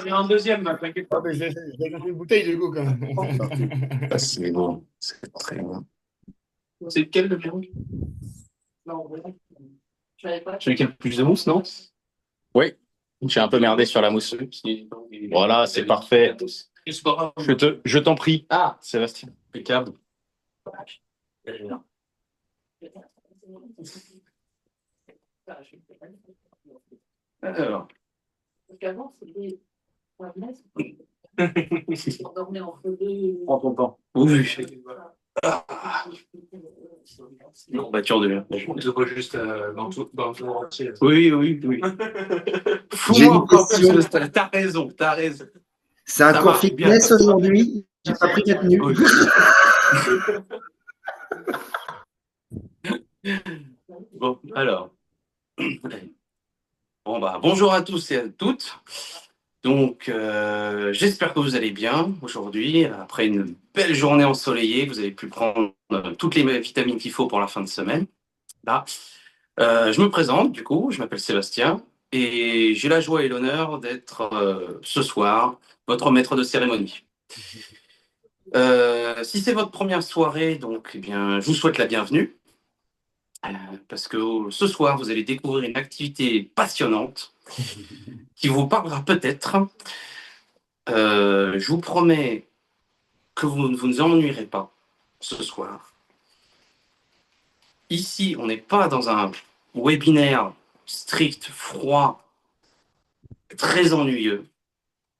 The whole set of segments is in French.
J'ai un deuxième, là, t'inquiète Ah, pas. mais j'ai compris une bouteille du coup, quand même. Ah, c'est bon, c'est très bon. C'est lequel le mien? Celui qui a le plus de mousse, non? Oui, j'ai un peu merdé sur la mousse. Voilà, c'est parfait. Je t'en prie. Ah, Sébastien. Impeccable. Alors. Prends ton temps. Oui. Courbature de l'air. Je vois juste dans tout entier. Oui, oui, oui. J'ai Fous-moi une encore plus question. le stade. T'as raison, t'as raison. C'est un Ça cours marche bien. fitness aujourd'hui. J'ai pas pris ma tenue. Oui. Bon, alors. Bon, bah, bonjour à tous et à toutes. Donc, j'espère que vous allez bien aujourd'hui. Après une belle journée ensoleillée, vous avez pu prendre toutes les vitamines qu'il faut pour la fin de semaine. Là, je me présente, du coup, je m'appelle Sébastien et j'ai la joie et l'honneur d'être ce soir votre maître de cérémonie. Si c'est votre première soirée, donc, eh bien, je vous souhaite la bienvenue euh, parce que ce soir, vous allez découvrir une activité passionnante qui vous parlera peut-être. Je vous promets que vous ne vous ennuierez pas ce soir. Ici, on n'est pas dans un webinaire strict, froid, très ennuyeux.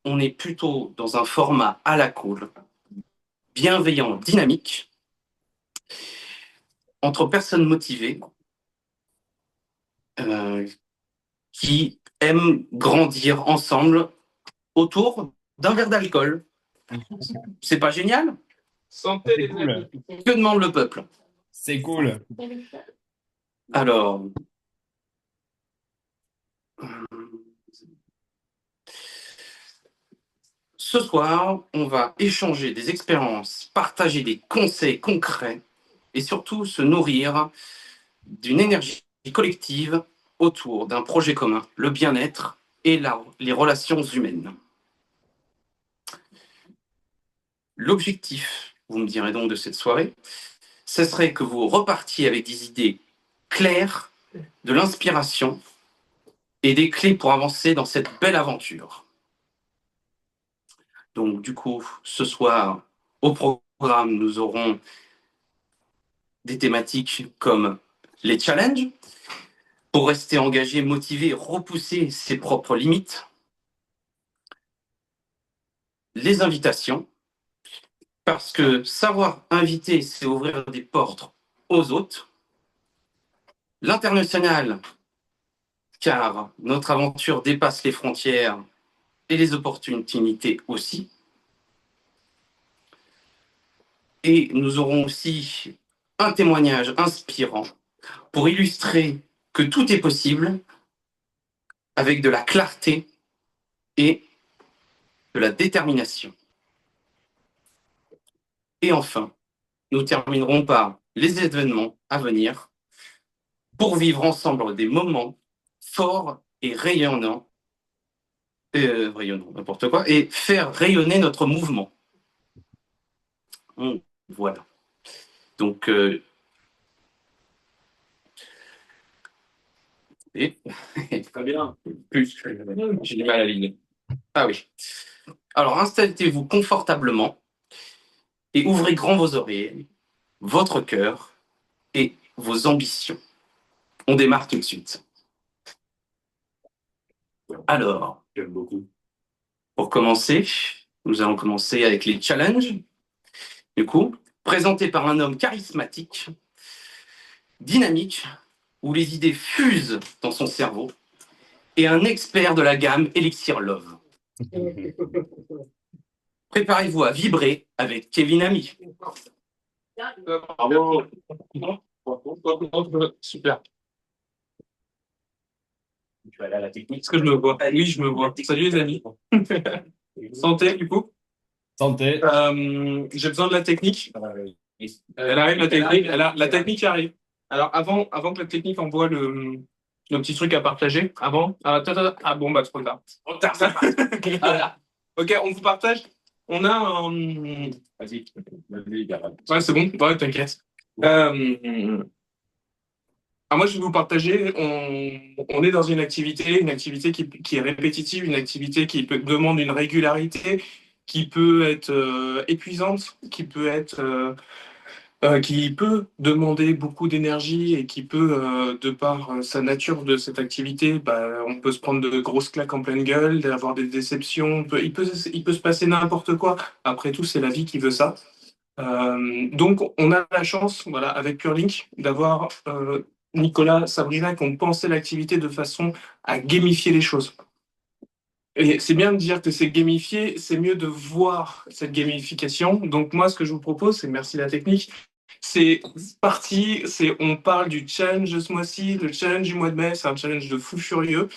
On est plutôt dans un format à la cool, bienveillant, dynamique, entre personnes motivées euh, qui aiment grandir ensemble autour d'un verre d'alcool. C'est pas génial? Santé, C'est les amis. cool. Que demande le peuple? C'est cool. Alors, ce soir, on va échanger des expériences, partager des conseils concrets et surtout se nourrir d'une énergie collective autour d'un projet commun, le bien-être et les relations humaines. L'objectif, vous me direz donc de cette soirée, ce serait que vous repartiez avec des idées claires, de l'inspiration et des clés pour avancer dans cette belle aventure. Donc du coup, ce soir, au programme, nous aurons des thématiques comme les challenges, pour rester engagé, motivé, repousser ses propres limites, les invitations, parce que savoir inviter, c'est ouvrir des portes aux autres, l'international, car notre aventure dépasse les frontières et les opportunités aussi, et nous aurons aussi un témoignage inspirant pour illustrer que tout est possible avec de la clarté et de la détermination. Et enfin, nous terminerons par les événements à venir pour vivre ensemble des moments forts et rayonnants, n'importe quoi, et faire rayonner notre mouvement. Voilà. Donc, et, Très bien. plus, j'ai du mal à lire. Ah oui. Alors, installez-vous confortablement et ouvrez grand vos oreilles, votre cœur et vos ambitions. On démarre tout de suite. Alors, J'aime beaucoup. pour commencer, nous allons commencer avec les challenges. Du coup, présenté par un homme charismatique, dynamique, où les idées fusent dans son cerveau, et un expert de la gamme Elixir Love. Préparez-vous à vibrer avec Kevin Ami. Bravo. Super. Tu vas aller à la technique. Est-ce que je me vois? Oui, je me vois. Salut les amis. Santé, du coup. Santé. J'ai besoin de la technique. Elle arrive, la technique. La technique arrive. Alors, avant que la technique envoie le petit truc à partager avant? Ah bon, bah, trop tard. Trop tard, ça passe. Voilà. Ok, on vous partage. On a un. Vas-y. Ouais, c'est bon. Ouais, t'inquiète. Moi, je vais vous partager. On est dans une activité qui est répétitive, une activité demande une régularité, qui peut être épuisante, qui peut demander beaucoup d'énergie et qui peut, de par sa nature de cette activité, bah, on peut se prendre de grosses claques en pleine gueule, avoir des déceptions, il peut se passer n'importe quoi. Après tout, c'est la vie qui veut ça. Donc, on a la chance, voilà, avec PureLink, d'avoir Nicolas, Sabrina, qui ont pensé l'activité de façon à gamifier les choses. Et c'est bien de dire que c'est gamifié, c'est mieux de voir cette gamification. Donc moi, ce que je vous propose, c'est merci la technique, c'est parti, on parle du challenge de ce mois-ci, le challenge du mois de mai, c'est un challenge de fou furieux.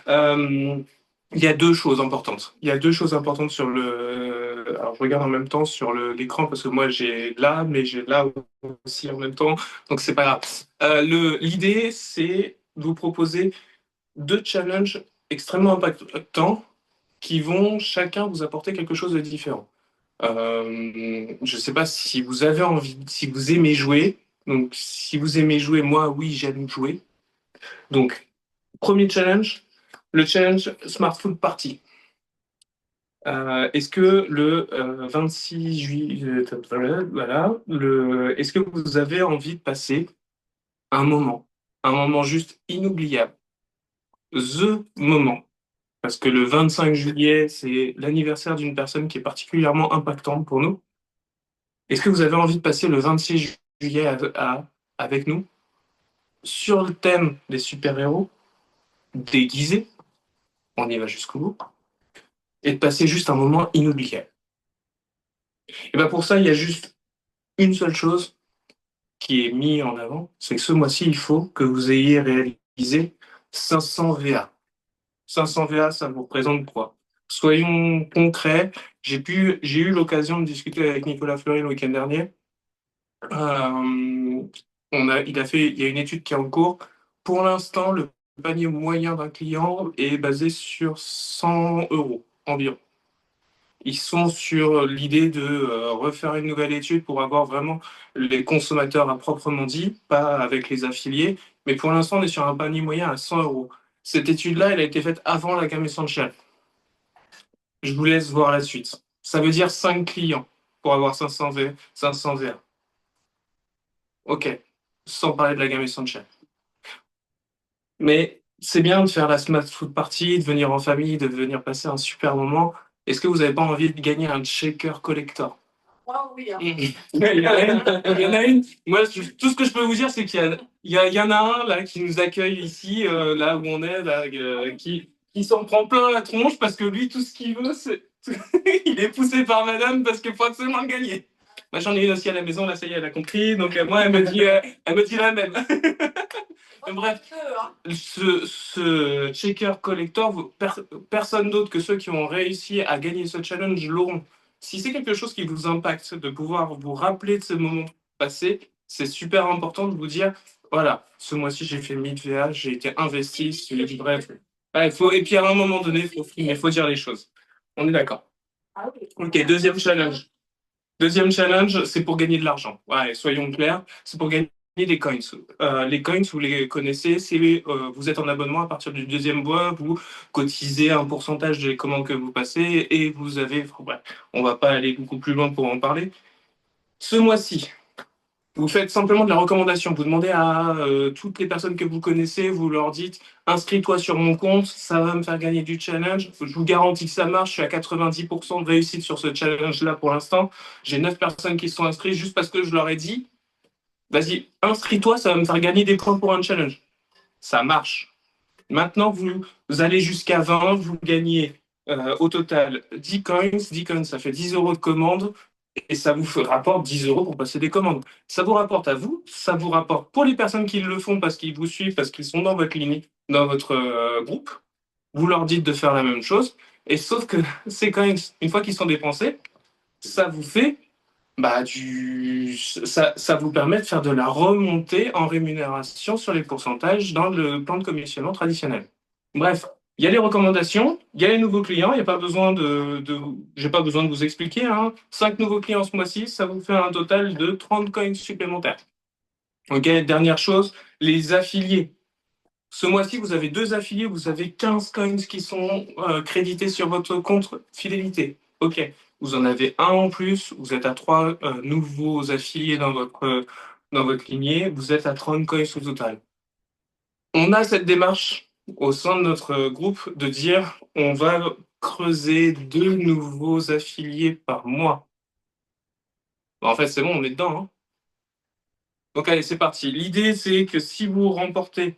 Il y a deux choses importantes. Il y a deux choses importantes sur le. Alors je regarde en même temps sur l'écran parce que moi j'ai là, mais j'ai là aussi en même temps, donc c'est pas grave. L'idée, c'est de vous proposer deux challenges extrêmement impactants qui vont chacun vous apporter quelque chose de différent. Je ne sais pas si vous avez envie, si vous aimez jouer. Donc, si vous aimez jouer, moi, oui, j'aime jouer. Donc, premier challenge, le challenge Smartphone Party. Est-ce que le 26 juillet, voilà, est-ce que vous avez envie de passer un moment juste inoubliable, the moment? Parce que le 25 juillet, c'est l'anniversaire d'une personne qui est particulièrement impactante pour nous. Est-ce que vous avez envie de passer le 26 juillet avec nous sur le thème des super-héros, déguisés, on y va jusqu'au bout, et de passer juste un moment inoubliable? Et bien pour ça, il y a juste une seule chose qui est mise en avant, c'est que ce mois-ci, il faut que vous ayez réalisé 500 VA. 500 VA, ça vous représente quoi? Soyons concrets. J'ai eu l'occasion de discuter avec Nicolas Fleury le week-end dernier. Euh, il y a une étude qui est en cours. Pour l'instant, le panier moyen d'un client est basé sur 100 euros environ. Ils sont sur l'idée de refaire une nouvelle étude pour avoir vraiment les consommateurs à proprement dit, pas avec les affiliés. Mais pour l'instant, on est sur un panier moyen à 100 euros. Cette étude-là, elle a été faite avant la gamme essentielle. Je vous laisse voir la suite. Ça veut dire 5 clients pour avoir 500 VR. Ok, sans parler de la gamme essentielle. Mais c'est bien de faire la Smart Food Party, de venir en famille, de venir passer un super moment. Est-ce que vous n'avez pas envie de gagner un shaker collector? Oui, hein. Il y en a une. Moi, tout ce que je peux vous dire, c'est il y en a un là qui nous accueille ici, là où on est, là, qui s'en prend plein la tronche parce que lui, tout ce qu'il veut, c'est. Il est poussé par madame parce qu'il faut absolument le gagner. Moi, j'en ai une aussi à la maison, là, ça y est, elle a compris. Donc, moi, elle me dit la même. Bref, ce checker collector, personne d'autre que ceux qui ont réussi à gagner ce challenge l'auront. Si c'est quelque chose qui vous impacte, de pouvoir vous rappeler de ce moment passé, c'est super important de vous dire, voilà, ce mois-ci j'ai fait 1000 VA, j'ai été investi, bref. Et puis à un moment donné, il faut dire les choses. On est d'accord. Ok, deuxième challenge. Deuxième challenge, c'est pour gagner de l'argent. Ouais, soyons clairs, c'est pour gagner des coins. Les coins, vous les connaissez, vous êtes en abonnement à partir du deuxième mois, vous cotisez un pourcentage des commandes que vous passez et vous avez. Bref, on va pas aller beaucoup plus loin pour en parler. Ce mois-ci, vous faites simplement de la recommandation. Vous demandez à toutes les personnes que vous connaissez, vous leur dites inscris-toi sur mon compte, ça va me faire gagner du challenge. Je vous garantis que ça marche. Je suis à 90% de réussite sur ce challenge-là pour l'instant. J'ai 9 personnes qui sont inscrites juste parce que je leur ai dit vas-y, inscris-toi, ça va me faire gagner des points pour un challenge. Ça marche. Maintenant, vous allez jusqu'à 20, vous gagnez au total 10 coins. 10 coins, ça fait 10 euros de commande et ça vous rapporte 10 euros pour passer des commandes. Ça vous rapporte à vous, ça vous rapporte pour les personnes qui le font parce qu'ils vous suivent, parce qu'ils sont dans votre ligne, dans votre groupe. Vous leur dites de faire la même chose. Et sauf que ces coins, une fois qu'ils sont dépensés, ça vous fait Bah, ça vous permet de faire de la remontée en rémunération sur les pourcentages dans le plan de commissionnement traditionnel. Bref, il y a les recommandations, il y a les nouveaux clients, il n'y a pas besoin j'ai pas besoin de vous expliquer, hein. 5 nouveaux clients ce mois-ci, ça vous fait un total de 30 coins supplémentaires. Ok, dernière chose, les affiliés. Ce mois-ci, vous avez 2 affiliés, vous avez 15 coins qui sont crédités sur votre compte fidélité. Ok, vous en avez un en plus, vous êtes à 3 nouveaux affiliés dans votre lignée, vous êtes à 30 coins au total. On a cette démarche au sein de notre groupe de dire on va creuser 2 nouveaux affiliés par mois. En fait, c'est bon, on est dedans, hein. Donc allez, c'est parti. L'idée, c'est que si vous remportez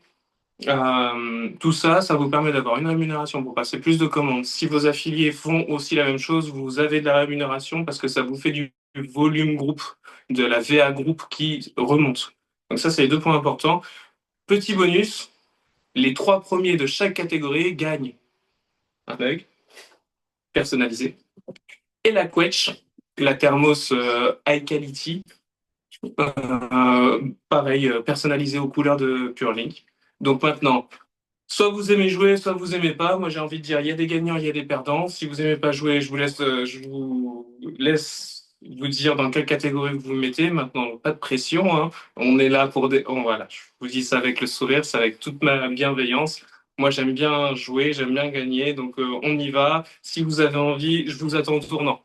tout ça, ça vous permet d'avoir une rémunération pour passer plus de commandes. Si vos affiliés font aussi la même chose, vous avez de la rémunération parce que ça vous fait du volume groupe, de la VA groupe qui remonte. Donc ça, c'est les 2 points importants. Petit bonus, les 3 premiers de chaque catégorie gagnent un mug personnalisé et la Quetch, la thermos high quality, pareil, personnalisée aux couleurs de Pure Link. Donc maintenant, soit vous aimez jouer, soit vous aimez pas. Moi, j'ai envie de dire, il y a des gagnants, il y a des perdants. Si vous aimez pas jouer, je vous laisse vous dire dans quelle catégorie vous vous mettez. Maintenant, pas de pression, hein. On est là pour voilà, je vous dis ça avec le sourire, c'est avec toute ma bienveillance. Moi, j'aime bien jouer, j'aime bien gagner, donc on y va. Si vous avez envie, je vous attends au tournant.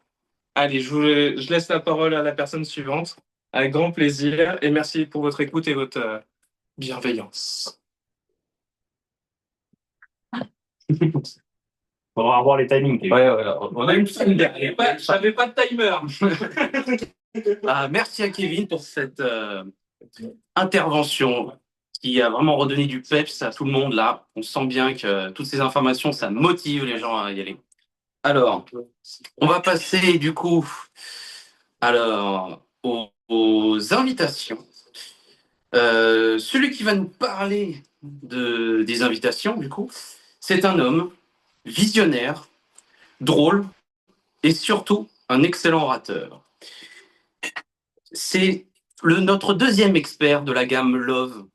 Allez, je laisse la parole à la personne suivante. Avec grand plaisir et merci pour votre écoute et votre bienveillance. Faudra avoir les timings. Ouais, on a une petite derrière. J'avais pas de timer. Merci à Kevin pour cette intervention qui a vraiment redonné du peps à tout le monde là. On sent bien que toutes ces informations, ça motive les gens à y aller. Alors, on va passer du coup aux invitations. Celui qui va nous parler des invitations, du coup, c'est un homme visionnaire, drôle et surtout un excellent orateur. C'est notre 2e expert de la gamme Love,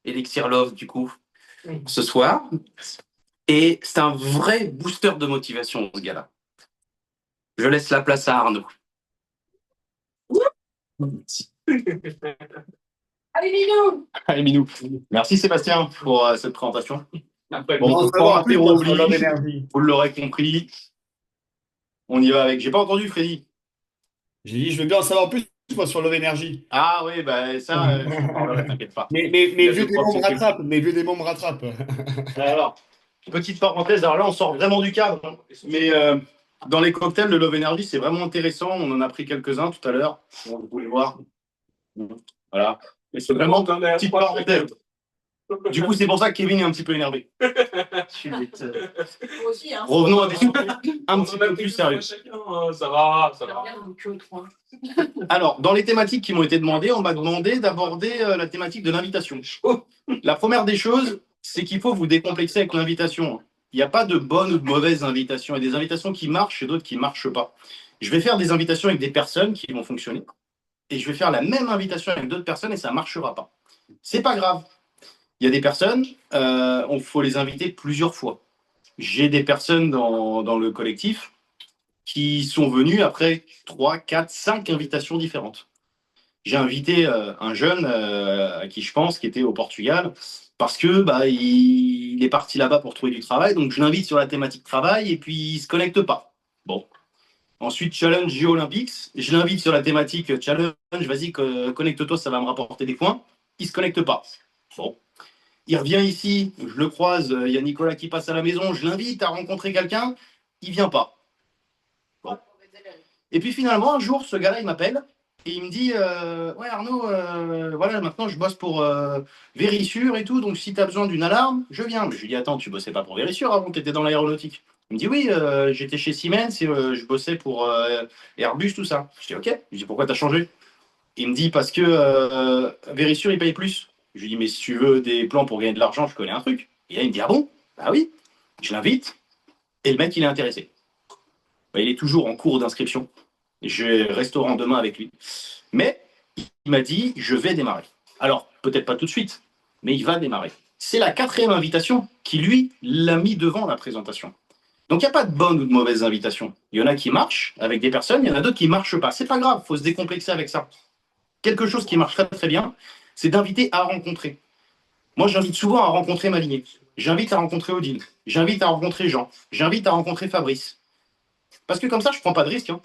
Elixir Love, du coup, ce soir. Et c'est un vrai booster de motivation, ce gars-là. Je laisse la place à Arnaud. Allez, Minou! Allez, Minou. Merci Sébastien pour cette présentation. Bon, format apéro sur Love oblige, Energy. vous l'aurez compris. On y va avec. J'ai pas entendu Freddy. J'ai dit, je veux bien en savoir plus moi, sur Love Energy. Ah oui, bah ça, je t'en parlerai, t'inquiète pas. Mes Il y a vieux deux, trois démons me petits rattrapent. Mes vieux démons me rattrapent. Alors, petite parenthèse, alors là on sort vraiment du cadre, hein. Mais dans les cocktails de Love Energy, c'est vraiment intéressant. On en a pris quelques-uns tout à l'heure. Vous pouvez voir. Voilà. Et c'est vraiment une petite parenthèse. Du coup, c'est pour ça que Kevin est un petit peu énervé. Moi aussi, hein. Revenons à des sujets un petit peu plus sérieux. Ça va, ça va. Alors, dans les thématiques qui m'ont été demandées, on m'a demandé d'aborder la thématique de l'invitation. La première des choses, c'est qu'il faut vous décomplexer avec l'invitation. Il n'y a pas de bonne ou de mauvaise invitation. Il y a des invitations qui marchent et d'autres qui ne marchent pas. Je vais faire des invitations avec des personnes qui vont fonctionner. Et je vais faire la même invitation avec d'autres personnes et ça ne marchera pas. C'est pas grave. Il y a des personnes, il faut les inviter plusieurs fois. J'ai des personnes dans le collectif qui sont venues après 3, 4, 5 invitations différentes. J'ai invité un jeune à qui je pense, qui était au Portugal, parce que il est parti là-bas pour trouver du travail, donc je l'invite sur la thématique travail et puis il se connecte pas. Bon. Ensuite, challenge Jeux Olympiques, je l'invite sur la thématique challenge, vas-y, connecte-toi, ça va me rapporter des points. Il se connecte pas. Bon. Il revient ici, je le croise, il y a Nicolas qui passe à la maison, je l'invite à rencontrer quelqu'un, il vient pas. Bon. Et puis finalement, un jour, ce gars-là, il m'appelle et il me dit ouais Arnaud, voilà, maintenant je bosse pour Vérissure et tout, donc si tu as besoin d'une alarme, je viens. Mais je lui dis attends, tu bossais pas pour Vérissure avant, tu étais dans l'aéronautique. Il me dit oui, j'étais chez Siemens et je bossais pour Airbus, tout ça. Je dis ok, je lui dis pourquoi tu as changé? Il me dit parce que Vérissure, il paye plus. Je lui dis mais si tu veux des plans pour gagner de l'argent, je connais un truc. Et là, il me dit ah bon? Bah oui. Je l'invite et le mec, il est intéressé. Il est toujours en cours d'inscription. J'ai restaurant demain avec lui. Mais il m'a dit, je vais démarrer. Alors, peut-être pas tout de suite, mais il va démarrer. C'est la 4e invitation qui, lui, l'a mis devant la présentation. Donc, il n'y a pas de bonne ou de mauvaise invitation. Il y en a qui marchent avec des personnes, il y en a d'autres qui ne marchent pas. C'est pas grave, il faut se décomplexer avec ça. Quelque chose qui marche très, très bien, c'est d'inviter à rencontrer. Moi, j'invite souvent à rencontrer ma lignée. J'invite à rencontrer Odile. J'invite à rencontrer Jean. J'invite à rencontrer Fabrice. Parce que comme ça, je ne prends pas de risque. Hein.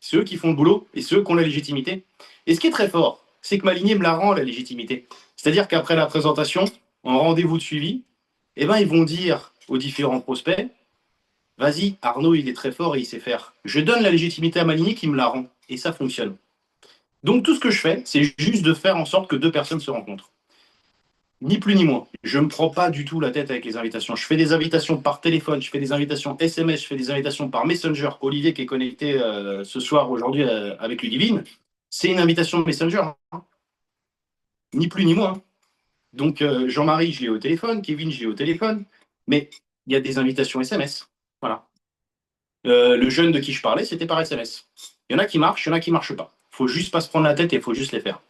C'est eux qui font le boulot et c'est eux qui ont la légitimité. Et ce qui est très fort, c'est que ma lignée me la rend, la légitimité. C'est-à-dire qu'après la présentation, en rendez-vous de suivi, eh ben, ils vont dire aux différents prospects, vas-y, Arnaud, il est très fort et il sait faire. Je donne la légitimité à ma lignée qui me la rend. Et ça fonctionne. Donc tout ce que je fais, c'est juste de faire en sorte que 2 personnes se rencontrent. Ni plus ni moins. Je ne me prends pas du tout la tête avec les invitations. Je fais des invitations par téléphone, je fais des invitations SMS, je fais des invitations par Messenger. Olivier qui est connecté ce soir, aujourd'hui, avec Ludivine, c'est une invitation Messenger. Hein. Ni plus ni moins. Hein. Donc Jean-Marie, je l'ai au téléphone, Kevin, je l'ai au téléphone, mais il y a des invitations SMS. Voilà. Le jeune de qui je parlais, c'était par SMS. Il y en a qui marchent, il y en a qui ne marchent pas. Il ne faut juste pas se prendre la tête et il faut juste les faire.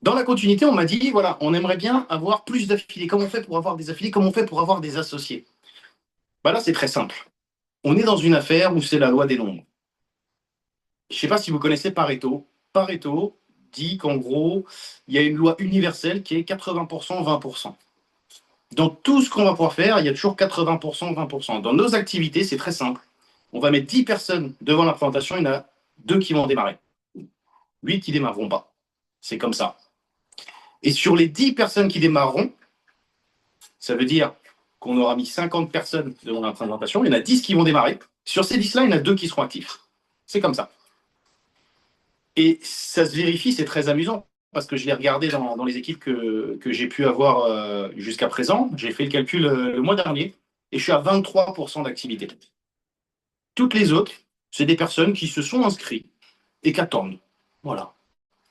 Dans la continuité, on m'a dit, voilà, on aimerait bien avoir plus d'affiliés. Comment on fait pour avoir des affiliés? Comment on fait pour avoir des associés? Bah là, c'est très simple. On est dans une affaire où c'est la loi des nombres. Je ne sais pas si vous connaissez Pareto. Pareto dit qu'en gros, il y a une loi universelle qui est 80%, 20%. Dans tout ce qu'on va pouvoir faire, il y a toujours 80%, 20%. Dans nos activités, c'est très simple. On va mettre 10 personnes devant la présentation, il y en a 2 qui vont démarrer. 8 qui ne démarreront pas. C'est comme ça. Et sur les 10 personnes qui démarreront, ça veut dire qu'on aura mis 50 personnes devant la présentation, il y en a 10 qui vont démarrer. Sur ces 10-là, il y en a 2 qui seront actifs. C'est comme ça. Et ça se vérifie, c'est très amusant, parce que je l'ai regardé dans les équipes que j'ai pu avoir jusqu'à présent. J'ai fait le calcul le mois dernier, et je suis à 23% d'activité. Toutes les autres, c'est des personnes qui se sont inscrites et qui attendent. Voilà.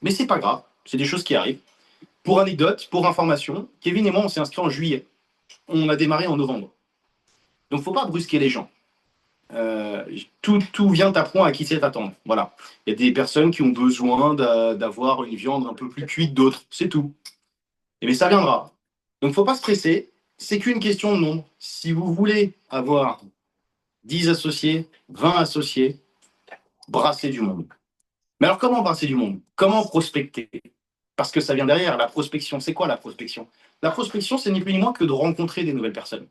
Mais c'est pas grave, c'est des choses qui arrivent. Pour anecdote, pour information, Kevin et moi, on s'est inscrits en juillet. On a démarré en novembre. Donc, il ne faut pas brusquer les gens. Tout vient à point à qui sait attendre. Voilà. Il y a des personnes qui ont besoin d'avoir une viande un peu plus cuite d'autres. C'est tout. Mais ça viendra. Donc, il ne faut pas se presser. C'est qu'une question de nombre. Si vous voulez avoir 10 associés, 20 associés, brassez du monde. Mais alors, comment brasser du monde? Comment prospecter? Parce que ça vient derrière, la prospection. C'est quoi la prospection? La prospection, c'est ni plus ni moins que de rencontrer des nouvelles personnes.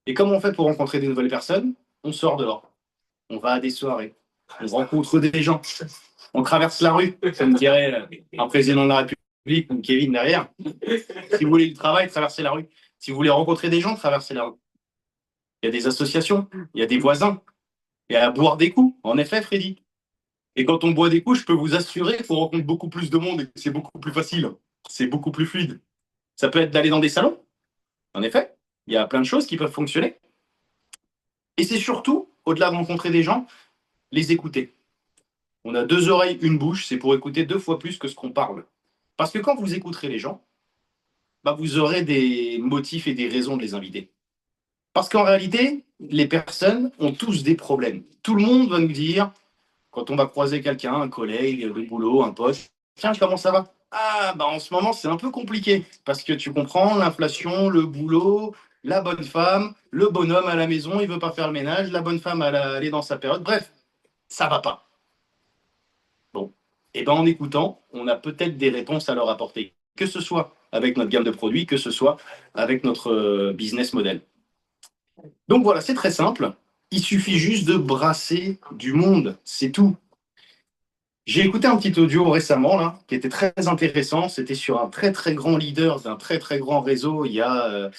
Et comment on fait pour rencontrer des nouvelles personnes? On sort dehors. On va à des soirées. On rencontre des gens. On traverse la rue. Ça me dirait un président de la République comme Kevin derrière. Si vous voulez du travail, traversez la rue. Si vous voulez rencontrer des gens, traversez la rue. Il y a des associations, il y a des voisins. Il y a à boire des coups, en effet, Freddy. Et quand on boit des coups, je peux vous assurer qu'on rencontre beaucoup plus de monde et que c'est beaucoup plus facile. C'est beaucoup plus fluide. Ça peut être d'aller dans des salons. En effet, il y a plein de choses qui peuvent fonctionner. Et c'est surtout, au-delà de rencontrer des gens, les écouter. On a 2 oreilles, une bouche, c'est pour écouter 2 fois plus que ce qu'on parle. Parce que quand vous écouterez les gens, bah vous aurez des motifs et des raisons de les inviter. Parce qu'en réalité, les personnes ont tous des problèmes. Tout le monde va nous dire, quand on va croiser quelqu'un, un collègue, le boulot, un pote, tiens, comment ça va? Ah, bah en ce moment, c'est un peu compliqué. Parce que tu comprends, l'inflation, le boulot, la bonne femme, le bonhomme à la maison, il veut pas faire le ménage, la bonne femme, elle est dans sa période. Bref, ça va pas. Bon. Et ben en écoutant, on a peut-être des réponses à leur apporter. Que ce soit avec notre gamme de produits, que ce soit avec notre business model. Donc voilà, c'est très simple. Il suffit juste de brasser du monde, c'est tout. J'ai écouté un petit audio récemment là, qui était très intéressant. C'était sur un très très grand leader d'un très très grand réseau il y a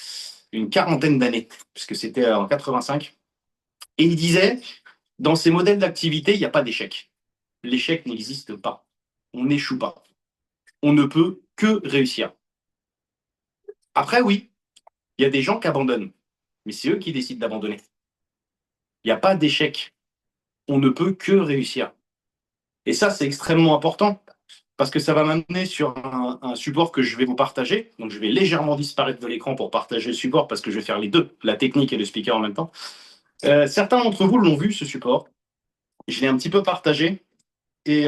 une 40aine d'années, puisque c'était en 85. Et il disait, dans ces modèles d'activité, il n'y a pas d'échec. L'échec n'existe pas. On n'échoue pas. On ne peut que réussir. Après, oui, il y a des gens qui abandonnent, mais c'est eux qui décident d'abandonner. Il n'y a pas d'échec. On ne peut que réussir. Et ça, c'est extrêmement important parce que ça va m'amener sur un support que je vais vous partager. Donc, je vais légèrement disparaître de l'écran pour partager le support parce que je vais faire les deux, la technique et le speaker en même temps. Certains d'entre vous l'ont vu, ce support. Je l'ai un petit peu partagé. Et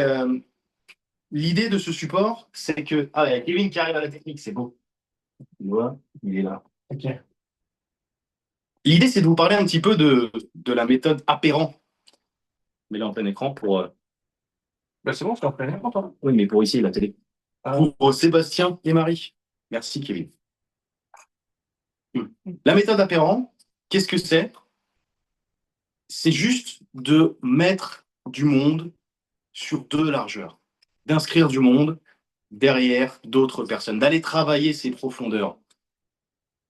l'idée de ce support, c'est que... Ah, il y a Kevin qui arrive à la technique, c'est beau. Tu vois, il est là. Ok. L'idée, c'est de vous parler un petit peu de la méthode Apérant. Mais là en plein écran pour... C'est bon, je t'en prenais pour toi. Oui, mais pour ici, la télé. Ah. Pour Sébastien et Marie. Merci, Kevin. La méthode Apérant, qu'est-ce que c'est? C'est juste de mettre du monde sur deux largeurs. D'inscrire du monde derrière d'autres personnes, d'aller travailler ces profondeurs.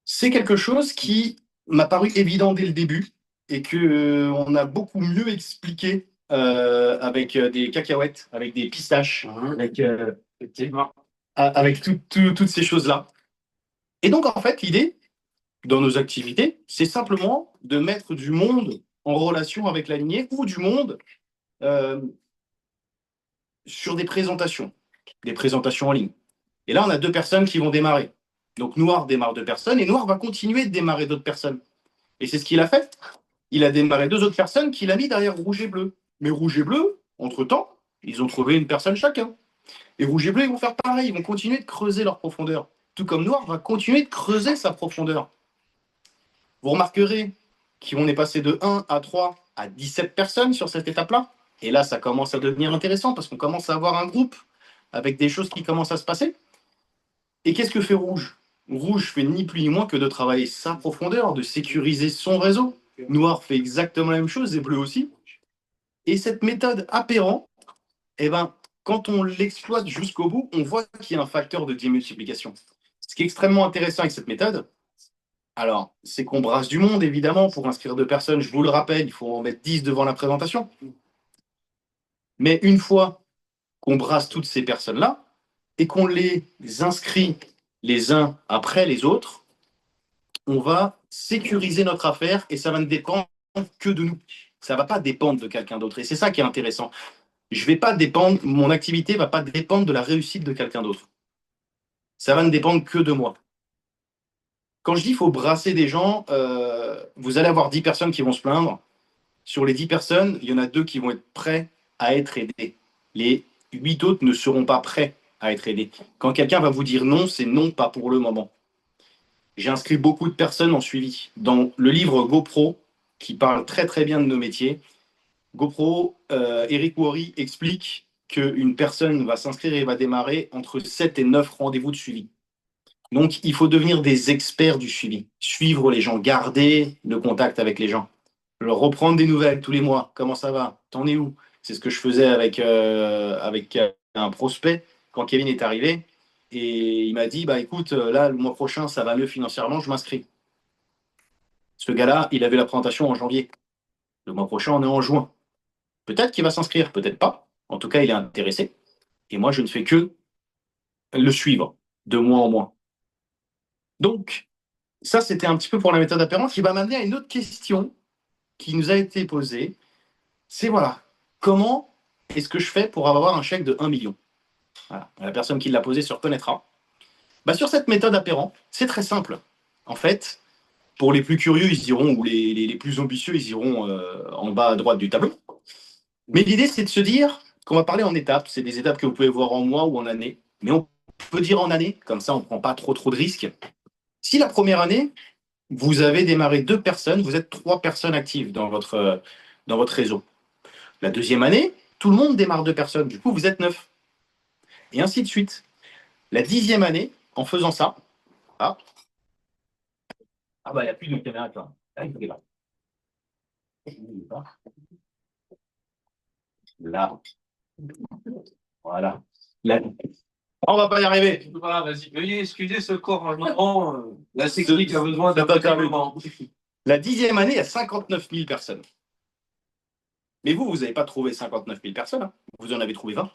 C'est quelque chose qui m'a paru évident dès le début et que on a beaucoup mieux expliqué avec des cacahuètes, avec des pistaches, avec toutes ces choses-là. Et donc, en fait, l'idée, dans nos activités, c'est simplement de mettre du monde en relation avec la lignée ou du monde euh, sur des présentations en ligne. Et là, on a deux personnes qui vont démarrer. Donc, Noir démarre deux personnes et Noir va continuer de démarrer d'autres personnes. Et c'est ce qu'il a fait. Il a démarré deux autres personnes qu'il a mis derrière Rouge et Bleu. Mais Rouge et Bleu, entre-temps, ils ont trouvé une personne chacun. Et Rouge et Bleu, ils vont faire pareil. Ils vont continuer de creuser leur profondeur. Tout comme Noir va continuer de creuser sa profondeur. Vous remarquerez qu'on est passé de 1 à 3 à 17 personnes sur cette étape-là. Et là, ça commence à devenir intéressant parce qu'on commence à avoir un groupe avec des choses qui commencent à se passer. Et qu'est-ce que fait Rouge? Rouge fait ni plus ni moins que de travailler sa profondeur, de sécuriser son réseau. Noir fait exactement la même chose et Bleu aussi. Et cette méthode Apérant, eh ben, quand on l'exploite jusqu'au bout, on voit qu'il y a un facteur de démultiplication. Ce qui est extrêmement intéressant avec cette méthode, alors, c'est qu'on brasse du monde, évidemment, pour inscrire deux personnes. Je vous le rappelle, il faut en mettre 10 devant la présentation. Mais une fois qu'on brasse toutes ces personnes-là et qu'on les inscrit les uns après les autres, on va sécuriser notre affaire et ça va ne dépendre que de nous. Ça ne va pas dépendre de quelqu'un d'autre. Et c'est ça qui est intéressant. Mon activité ne va pas dépendre de la réussite de quelqu'un d'autre. Ça va ne dépendre que de moi. Quand je dis qu'il faut brasser des gens, vous allez avoir 10 personnes qui vont se plaindre. Sur les 10 personnes, il y en a 2 qui vont être prêts à être aidés. Les 8 autres ne seront pas prêts à être aidés. Quand quelqu'un va vous dire non, c'est non, pas pour le moment. J'ai inscrit beaucoup de personnes en suivi. Dans le livre GoPro, qui parle très très bien de nos métiers, GoPro, Eric Worre explique qu'une personne va s'inscrire et va démarrer entre 7 et 9 rendez-vous de suivi. Donc, il faut devenir des experts du suivi. Suivre les gens, garder le contact avec les gens. Leur reprendre des nouvelles tous les mois. Comment ça va? T'en es où? C'est ce que je faisais avec un prospect quand Kevin est arrivé. Et il m'a dit, bah écoute, là, le mois prochain, ça va mieux financièrement, je m'inscris. Ce gars-là, il avait la présentation en janvier. Le mois prochain, on est en juin. Peut-être qu'il va s'inscrire, peut-être pas. En tout cas, il est intéressé. Et moi, je ne fais que le suivre de mois en mois. Donc, ça, c'était un petit peu pour la méthode Apérant qui va m'amener à une autre question qui nous a été posée. C'est voilà, comment est-ce que je fais pour avoir un chèque de 1 million? Voilà. La personne qui l'a posé se reconnaîtra. Bah, sur cette méthode Apérant, c'est très simple. En fait, pour les plus curieux, ils iront, ou les plus ambitieux, ils iront en bas à droite du tableau. Mais l'idée, c'est de se dire qu'on va parler en étapes. C'est des étapes que vous pouvez voir en mois ou en année. Mais on peut dire en année, comme ça, on ne prend pas trop de risques. Si la première année, vous avez démarré 2 personnes, vous êtes 3 personnes actives dans votre réseau. La deuxième année, tout le monde démarre 2 personnes, du coup vous êtes 9. Et ainsi de suite. La 10e année, en faisant ça, ah bah il n'y a plus de caméra là. Ah, il est là. Là. Voilà. Là. On va pas y arriver. Voilà, vas-y. Veuillez excuser ce corps en moment. La technique a besoin d'un petit moment. La 10e année, il y a 59 000 personnes. Mais vous n'avez pas trouvé 59 000 personnes. Hein. Vous en avez trouvé 20.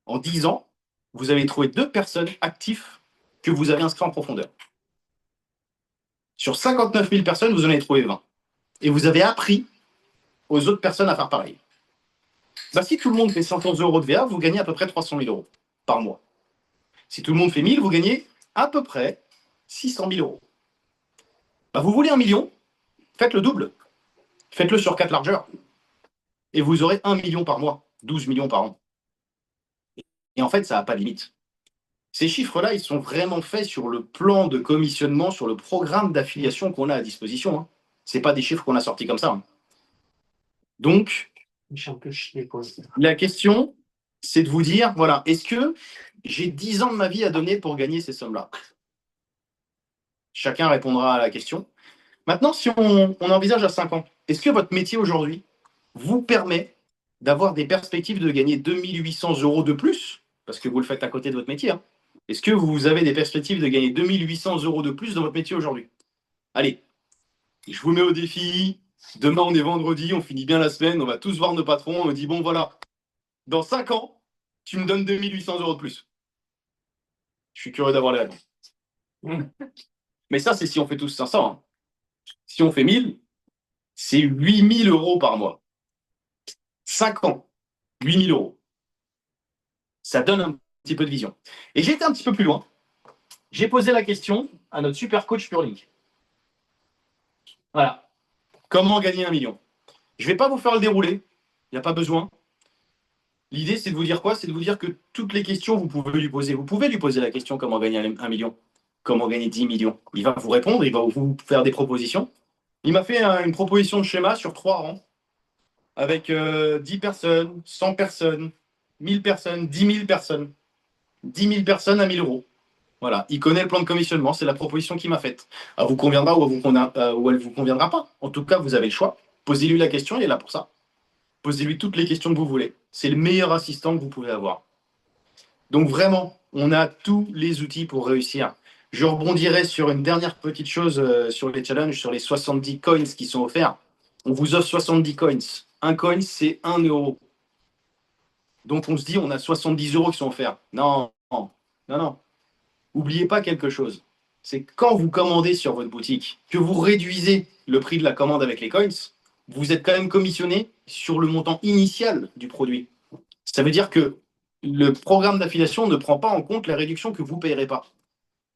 En 10 ans, vous avez trouvé 2 personnes actives que vous avez inscrites en profondeur. Sur 59 000 personnes, vous en avez trouvé 20. Et vous avez appris aux autres personnes à faire pareil. Bah, si tout le monde fait 111 euros de VA, vous gagnez à peu près 300 000 euros par mois. Si tout le monde fait 1000, vous gagnez à peu près 600 000 euros. Bah, vous voulez 1 million? Faites le double. Faites-le sur 4 largeurs. et vous aurez 1 million par mois, 12 millions par an. Et en fait, ça n'a pas de limite. Ces chiffres-là, ils sont vraiment faits sur le plan de commissionnement, sur le programme d'affiliation qu'on a à disposition, hein. Ce n'est pas des chiffres qu'on a sortis comme ça, hein. Donc, la question, c'est de vous dire, voilà, est-ce que j'ai 10 ans de ma vie à donner pour gagner ces sommes-là? Chacun répondra à la question. Maintenant, si on envisage à 5 ans, est-ce que votre métier aujourd'hui vous permet d'avoir des perspectives de gagner 2800 euros de plus, parce que vous le faites à côté de votre métier, hein? Est-ce que vous avez des perspectives de gagner 2800 euros de plus dans votre métier aujourd'hui? Allez, je vous mets au défi. Demain, on est vendredi, on finit bien la semaine, on va tous voir nos patrons, on me dit, bon voilà, dans 5 ans, tu me donnes 2800 euros de plus. Je suis curieux d'avoir les réponses. Mais ça, c'est si on fait tous 500, hein. Si on fait 1000, c'est 8000 euros par mois. 5 ans, 8000 euros. Ça donne un petit peu de vision. Et j'ai été un petit peu plus loin. J'ai posé la question à notre super coach Purlink. Voilà. Comment gagner 1 million? Je ne vais pas vous faire le déroulé. Il n'y a pas besoin. L'idée, c'est de vous dire quoi? C'est de vous dire que toutes les questions, vous pouvez lui poser. Vous pouvez lui poser la question comment gagner 1 million, comment gagner 10 millions. Il va vous répondre, il va vous faire des propositions. Il m'a fait une proposition de schéma sur 3 rangs, avec 10 personnes, 100 personnes, 1000 personnes, 10 000 personnes. 10 000 personnes à 1000 euros. Voilà, il connaît le plan de commissionnement, c'est la proposition qu'il m'a faite. Elle vous conviendra ou elle vous conviendra pas. En tout cas, vous avez le choix. Posez-lui la question, il est là pour ça. Posez-lui toutes les questions que vous voulez. C'est le meilleur assistant que vous pouvez avoir. Donc vraiment, on a tous les outils pour réussir. Je rebondirai sur une dernière petite chose sur les challenges, sur les 70 coins qui sont offerts. On vous offre 70 coins. Un coin, c'est 1 euro. Donc on se dit, on a 70 euros qui sont offerts. Non, non, non. N'oubliez pas quelque chose. C'est quand vous commandez sur votre boutique, que vous réduisez le prix de la commande avec les coins, vous êtes quand même commissionné sur le montant initial du produit. Ça veut dire que le programme d'affiliation ne prend pas en compte la réduction que vous ne payerez pas.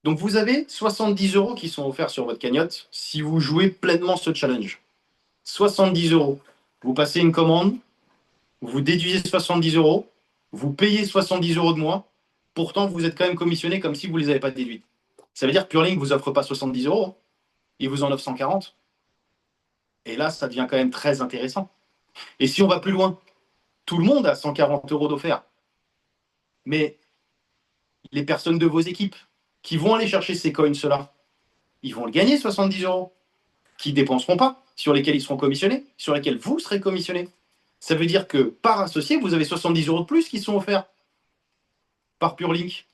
Donc vous avez 70 euros qui sont offerts sur votre cagnotte si vous jouez pleinement ce challenge. 70 euros. Vous passez une commande, vous déduisez 70 euros, vous payez 70 euros de moins, pourtant vous êtes quand même commissionné comme si vous ne les avez pas déduites. Ça veut dire que Purlink ne vous offre pas 70 euros, il vous en offre 140. Et là, ça devient quand même très intéressant. Et si on va plus loin, tout le monde a 140 euros d'offert. Mais les personnes de vos équipes qui vont aller chercher ces coins-là, ils vont le gagner 70 euros, qui ne dépenseront pas, sur lesquels ils seront commissionnés, sur lesquels vous serez commissionné. Ça veut dire que par associé, vous avez 70 euros de plus qui sont offerts par Purlink.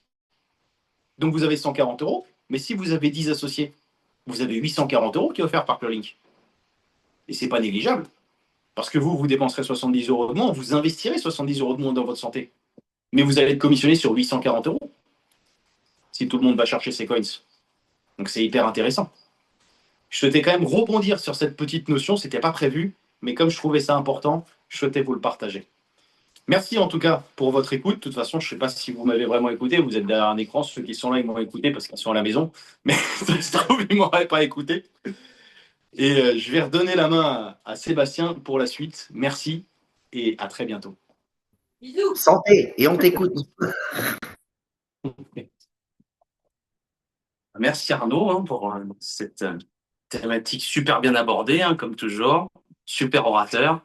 Donc vous avez 140 euros, mais si vous avez 10 associés, vous avez 840 euros qui est offert par Purlink. Et ce n'est pas négligeable. Parce que vous dépenserez 70 euros de moins, vous investirez 70 euros de moins dans votre santé. Mais vous allez être commissionné sur 840 euros si tout le monde va chercher ses coins. Donc c'est hyper intéressant. Je souhaitais quand même rebondir sur cette petite notion, ce n'était pas prévu, mais comme je trouvais ça important, je souhaitais vous le partager. Merci en tout cas pour votre écoute. De toute façon, je ne sais pas si vous m'avez vraiment écouté. Vous êtes derrière un écran. Ceux qui sont là, ils m'ont écouté parce qu'ils sont à la maison. Mais ça se trouve, ils ne m'auraient pas écouté. Et je vais redonner la main à Sébastien pour la suite. Merci et à très bientôt. Bisous. Santé, et on t'écoute. Merci Arnaud pour cette thématique super bien abordée, hein, comme toujours. Super orateur.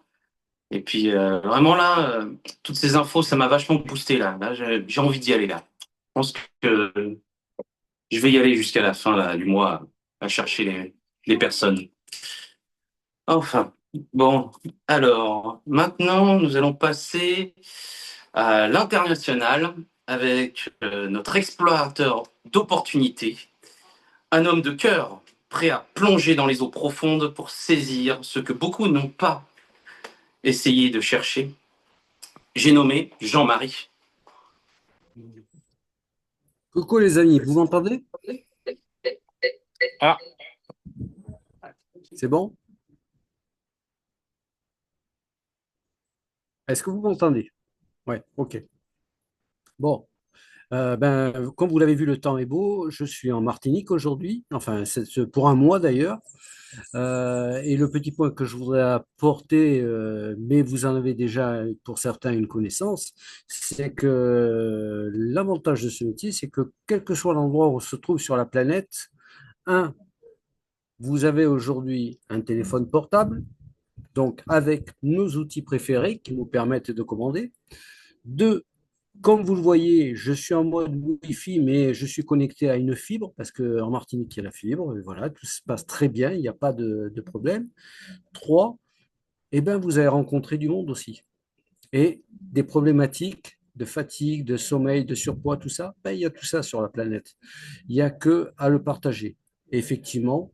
Et puis vraiment là, toutes ces infos, ça m'a vachement boosté là. Là, j'ai envie d'y aller là. Je pense que je vais y aller jusqu'à la fin là, du mois à chercher les personnes. Enfin, bon, alors maintenant nous allons passer à l'international avec notre explorateur d'opportunités, un homme de cœur prêt à plonger dans les eaux profondes pour saisir ce que beaucoup n'ont pas essayé de chercher. J'ai nommé Jean-Marie. Coucou les amis, vous m'entendez? Ah. C'est bon? Est-ce que vous m'entendez? Ouais, ok. Bon, Comme vous l'avez vu, le temps est beau. Je suis en Martinique aujourd'hui, enfin, pour un mois d'ailleurs. Et le petit point que je voudrais apporter, mais vous en avez déjà pour certains une connaissance, c'est que l'avantage de ce métier, c'est que quel que soit l'endroit où on se trouve sur la planète, un, vous avez aujourd'hui un téléphone portable, donc avec nos outils préférés qui nous permettent de commander. Deux, comme vous le voyez, je suis en mode Wi-Fi, mais je suis connecté à une fibre parce qu'en Martinique, il y a la fibre. Et voilà, tout se passe très bien, il n'y a pas de problème. Trois, eh ben, vous avez rencontré du monde aussi. Et des problématiques de fatigue, de sommeil, de surpoids, tout ça, ben, il y a tout ça sur la planète. Il n'y a que à le partager. Et effectivement,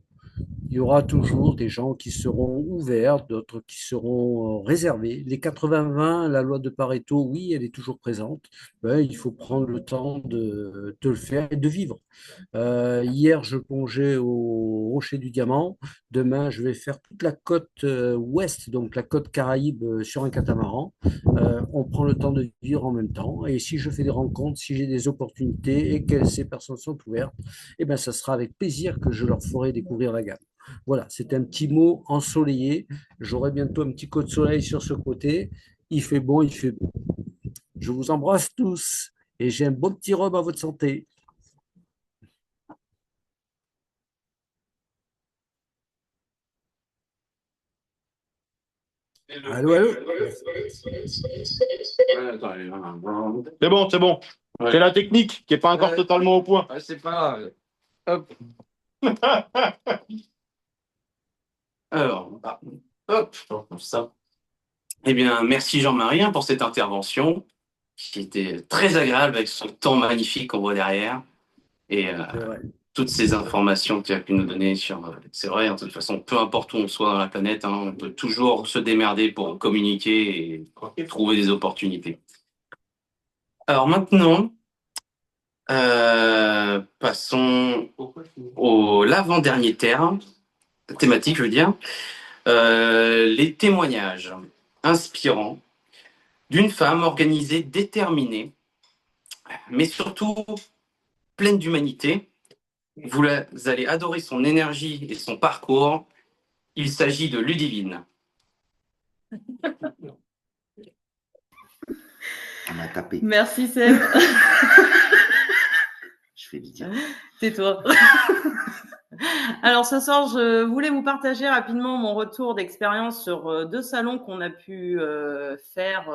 il y aura toujours des gens qui seront ouverts, d'autres qui seront réservés. Les 80-20, la loi de Pareto, oui, elle est toujours présente. Ben, il faut prendre le temps de le faire et de vivre. Hier, je plongeais au Rocher du Diamant. Demain, je vais faire toute la côte ouest, donc la côte Caraïbe sur un catamaran. On prend le temps de vivre en même temps. Et si je fais des rencontres, si j'ai des opportunités et que ces personnes sont ouvertes, eh ben, ça sera avec plaisir que je leur ferai découvrir la gamme. Voilà, c'était un petit mot ensoleillé. J'aurai bientôt un petit coup de soleil sur ce côté. Il fait bon, il fait beau. Je vous embrasse tous et j'ai un bon petit rhum à votre santé. Allô, allô? C'est bon, c'est bon. Ouais. C'est la technique qui n'est pas encore Ouais. totalement au point. C'est pas grave. Hop. Alors, hop, comme ça. Eh bien, merci Jean-Marie pour cette intervention qui était très agréable avec ce temps magnifique qu'on voit derrière et toutes ces informations que tu as pu nous donner sur. C'est vrai, de toute façon, peu importe où on soit dans la planète, on peut toujours se démerder pour communiquer et trouver des opportunités. Alors maintenant, passons au l'avant-dernier terme, thématique, je veux dire, les témoignages inspirants d'une femme organisée, déterminée, mais surtout pleine d'humanité. Vous allez adorer son énergie et son parcours. Il s'agit de Ludivine. On m'a tapé. Merci Seb. Je fais bien. Tais-toi. Alors ce soir, je voulais vous partager rapidement mon retour d'expérience sur 2 salons qu'on a pu faire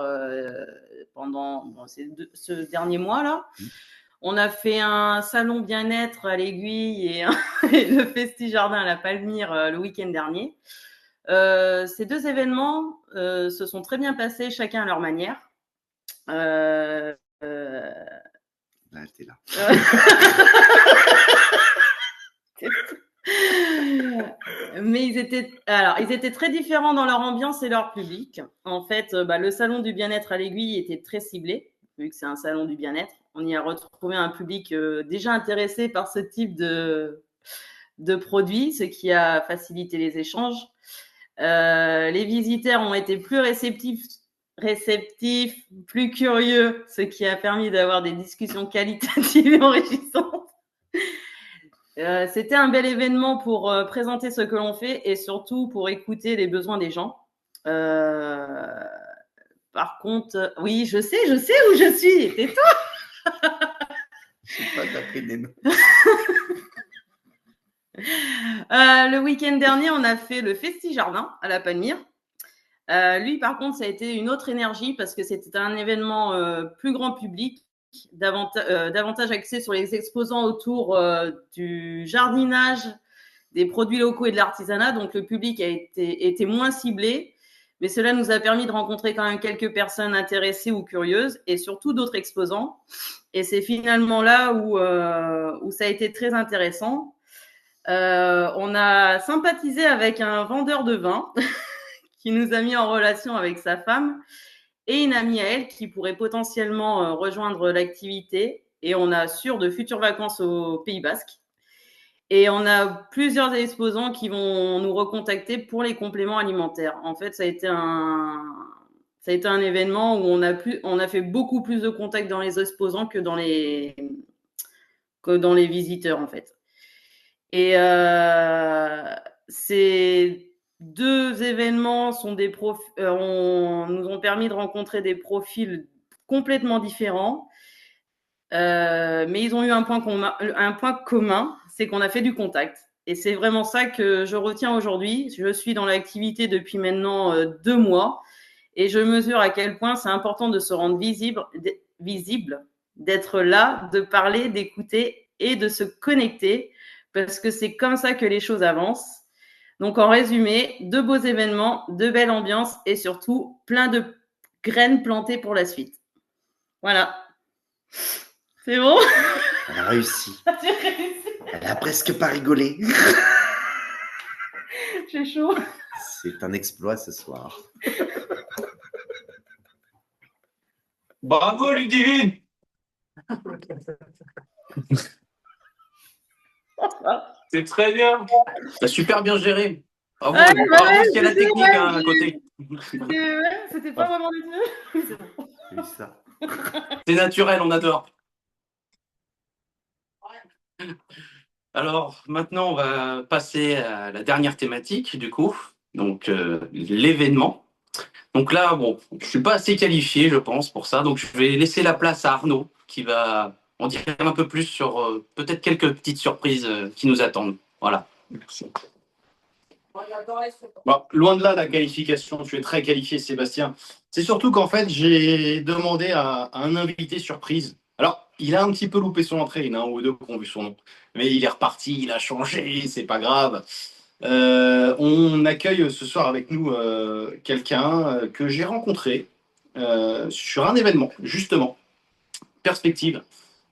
pendant ce dernier mois-là. On a fait un salon bien-être à l'Aiguille et le Festi Jardin à la Palmyre le week-end dernier. Ces 2 événements se sont très bien passés, chacun à leur manière. Là, t'es là. Mais ils étaient très différents dans leur ambiance et leur public. En fait, le salon du bien-être à l'Aiguille était très ciblé, vu que c'est un salon du bien-être. On y a retrouvé un public déjà intéressé par ce type de produits, ce qui a facilité les échanges. Les visiteurs ont été plus réceptifs, plus curieux, ce qui a permis d'avoir des discussions qualitatives et enrichissantes. C'était un bel événement pour présenter ce que l'on fait et surtout pour écouter les besoins des gens. Par contre, oui, je sais où je suis. Tais-toi. Je sais pas taper des noms. Le week-end dernier, on a fait le Festi Jardin à la Palmyre. Lui, par contre, ça a été une autre énergie parce que c'était un événement plus grand public, davantage axé sur les exposants autour du jardinage, des produits locaux et de l'artisanat. Donc, le public était moins ciblé, mais cela nous a permis de rencontrer quand même quelques personnes intéressées ou curieuses et surtout d'autres exposants. Et c'est finalement là où ça a été très intéressant. On a sympathisé avec un vendeur de vin qui nous a mis en relation avec sa femme et une amie à elle qui pourrait potentiellement rejoindre l'activité. Et on assure de futures vacances au Pays Basque. Et on a plusieurs exposants qui vont nous recontacter pour les compléments alimentaires. En fait, ça a été un Ça a été un événement où on a fait beaucoup plus de contacts dans les exposants que dans les visiteurs, en fait. Et ces 2 événements nous ont permis de rencontrer des profils complètement différents. Mais ils ont eu un point commun, c'est qu'on a fait du contact. Et c'est vraiment ça que je retiens aujourd'hui. Je suis dans l'activité depuis maintenant 2 mois et je mesure à quel point c'est important de se rendre visible, d'être là, de parler, d'écouter et de se connecter parce que c'est comme ça que les choses avancent. Donc en résumé, 2 beaux événements, 2 belles ambiances et surtout plein de graines plantées pour la suite. Voilà. C'est bon? Elle a réussi. J'ai réussi. Elle a presque pas rigolé. J'ai chaud. C'est un exploit ce soir. Bravo, Ludivine! C'est très bien. T'as super bien géré. Bravo, Ouais, bravo, ouais, parce qu'il y a la technique à côté. C'était pas vraiment du tout. C'est ça. C'est naturel, on adore. Alors, maintenant, on va passer à la dernière thématique, du coup. Donc, l'événement. Donc là, bon, je suis pas assez qualifié, je pense, pour ça. Donc, je vais laisser la place à Arnaud, qui va en dire un peu plus sur peut-être quelques petites surprises qui nous attendent. Voilà. Merci. Bon, loin de là, la qualification, tu es très qualifié, Sébastien. C'est surtout qu'en fait, j'ai demandé à un invité surprise. Alors, il a un petit peu loupé son entrée, il y en a un ou deux qui ont vu son nom. Mais il est reparti, il a changé, c'est pas grave. On accueille ce soir avec nous quelqu'un que j'ai rencontré sur un événement, justement. Perspective.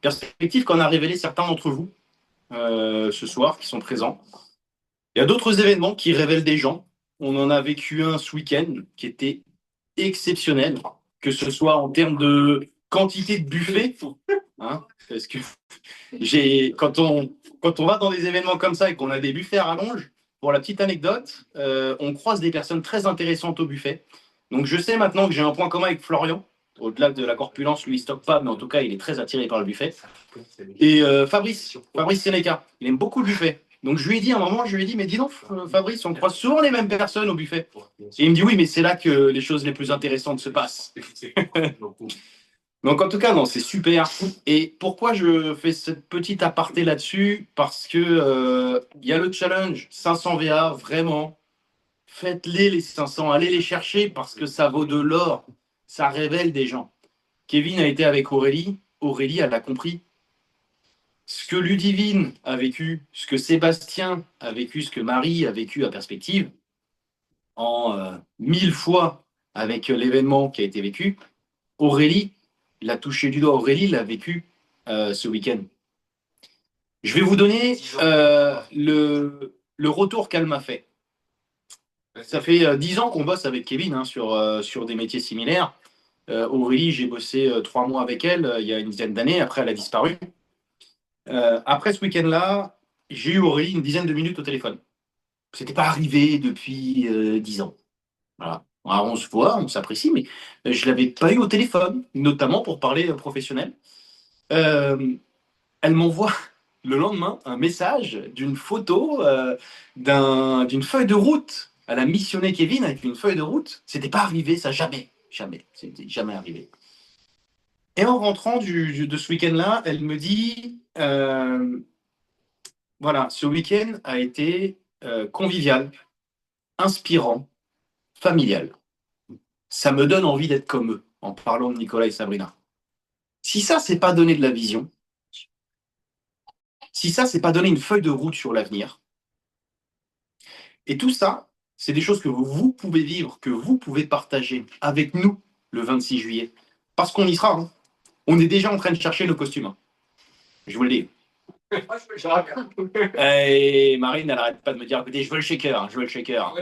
Perspective qu'on a révélé certains d'entre vous ce soir qui sont présents. Il y a d'autres événements qui révèlent des gens. On en a vécu un ce week-end qui était exceptionnel, que ce soit en termes de quantité de buffets, hein, parce que quand on va dans des événements comme ça et qu'on a des buffets à rallonge, pour la petite anecdote, on croise des personnes très intéressantes au buffet. Donc je sais maintenant que j'ai un point commun avec Florian. Au-delà de la corpulence, lui, il stocke pas, mais en tout cas, il est très attiré par le buffet. Et Fabrice Sénéca, il aime beaucoup le buffet. Donc je lui ai dit à un moment, je lui ai dit, mais dis donc, Fabrice, on croise souvent les mêmes personnes au buffet. Et il me dit, oui, mais c'est là que les choses les plus intéressantes se passent. Donc en tout cas, non, c'est super. Et pourquoi je fais cette petite aparté là-dessus? Parce que il y a le challenge 500 VA, vraiment. Faites-les 500, allez les chercher parce que ça vaut de l'or. Ça révèle des gens. Kevin a été avec Aurélie. Aurélie, elle a compris. Ce que Ludivine a vécu, ce que Sébastien a vécu, ce que Marie a vécu à Perspective, en 1000 fois avec l'événement qui a été vécu, Aurélie l'a touché du doigt. Aurélie l'a vécu ce week-end. Je vais vous donner le retour qu'elle m'a fait. Ça fait 10 ans qu'on bosse avec Kevin hein, sur des métiers similaires. Aurélie, j'ai bossé 3 mois avec elle il y a une dizaine d'années. Après, elle a disparu. Après ce week-end-là, j'ai eu Aurélie une dizaine de minutes au téléphone. C'était pas arrivé depuis 10 ans. Voilà. Alors, on se voit, on s'apprécie, mais je l'avais pas eu au téléphone, notamment pour parler professionnel. Elle m'envoie le lendemain un message d'une photo d'une feuille de route. Elle a missionné Kevin avec une feuille de route. C'était pas arrivé, ça, jamais. C'était jamais arrivé. Et en rentrant de ce week-end-là, elle me dit voilà, ce week-end a été convivial, inspirant, familial. Ça me donne envie d'être comme eux, en parlant de Nicolas et Sabrina. Si ça, c'est pas donner de la vision, si ça, c'est pas donner une feuille de route sur l'avenir, et tout ça, c'est des choses que vous pouvez vivre, que vous pouvez partager avec nous le 26 juillet. Parce qu'on y sera. Hein. On est déjà en train de chercher nos costumes. Hein. Je vous le dis. Et Marine, elle n'arrête pas de me dire, écoutez, je veux le shaker, hein, je veux le shaker.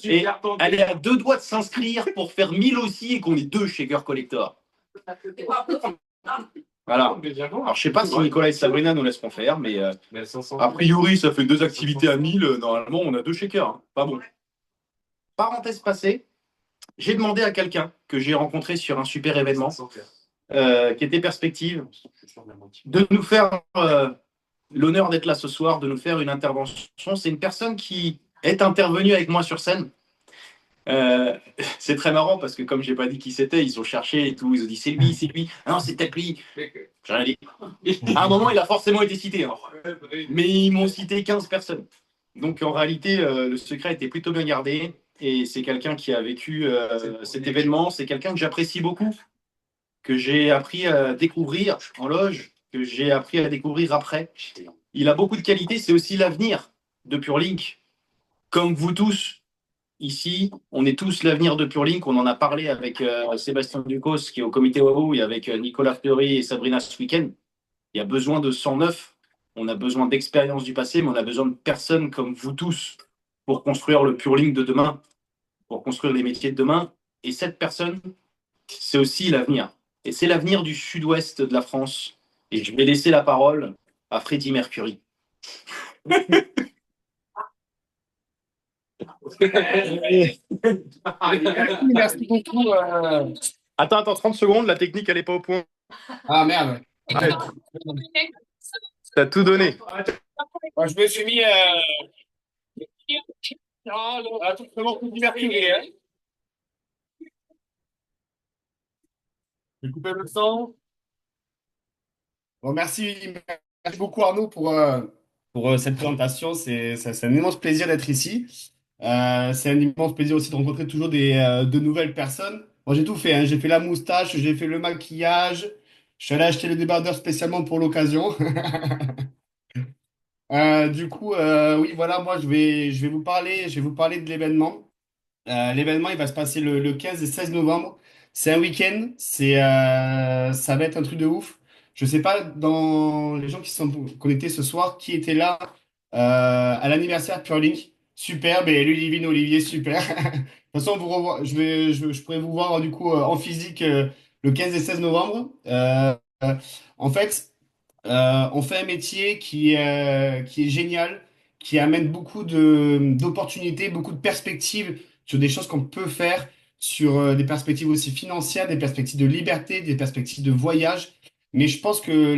Et elle est à 2 doigts de s'inscrire pour faire 1000 aussi et qu'on ait 2 shakers collector. Voilà. Alors, je sais pas si Nicolas et Sabrina nous laisseront faire, mais a priori, ça fait 2 activités à 1000. Normalement, on a 2 shakers. Hein. Pas bon. Parenthèse passée, j'ai demandé à quelqu'un que j'ai rencontré sur un super événement, qui était Perspective, de nous faire l'honneur d'être là ce soir, de nous faire une intervention. C'est une personne qui est intervenue avec moi sur scène. C'est très marrant parce que comme j'ai pas dit qui c'était, ils ont cherché et tout, ils ont dit c'est lui, c'est lui. Ah non, c'est peut-être lui. J'ai rien dit. À un moment, il a forcément été cité, hein. Mais ils m'ont cité 15 personnes. Donc en réalité, le secret était plutôt bien gardé et c'est quelqu'un qui a vécu cet événement. C'est quelqu'un que j'apprécie beaucoup, que j'ai appris à découvrir en loge, que j'ai appris à découvrir après. Il a beaucoup de qualités, c'est aussi l'avenir de PureLink. Comme vous tous, ici, on est tous l'avenir de PureLink. On en a parlé avec Sébastien Ducos, qui est au comité Wahoo, et avec Nicolas Fleury et Sabrina ce week-end. Il y a besoin de 109. On a besoin d'expérience du passé, mais on a besoin de personnes comme vous tous pour construire le PureLink de demain, pour construire les métiers de demain. Et cette personne, c'est aussi l'avenir. Et c'est l'avenir du sud-ouest de la France. Et je vais laisser la parole à Freddie Mercury. Merci beaucoup. Attends, 30 secondes, la technique, elle n'est pas au point. Ah merde. T'as tout donné. Moi, je me suis mis à tout simplement Freddie Mercury. Hein. Je vais couper le son. Bon, merci beaucoup Arnaud pour cette présentation. C'est un immense plaisir d'être ici. C'est un immense plaisir aussi de rencontrer toujours de nouvelles personnes. Moi, j'ai tout fait. Hein. J'ai fait la moustache, j'ai fait le maquillage. Je suis allé acheter le débardeur spécialement pour l'occasion. Oui, voilà, moi, je vais vous parler de l'événement. L'événement, il va se passer le 15 et 16 novembre. C'est un week-end. Ça va être un truc de ouf. Je sais pas, dans les gens qui sont connectés ce soir, qui était là à l'anniversaire Purelink. Super. Et Ludivine, Olivier, super. De toute façon, je pourrais vous voir du coup en physique le 15 et 16 novembre. En fait, on fait un métier qui est génial, qui amène beaucoup d'opportunités, beaucoup de perspectives sur des choses qu'on peut faire, sur des perspectives aussi financières, des perspectives de liberté, des perspectives de voyage. Mais je pense que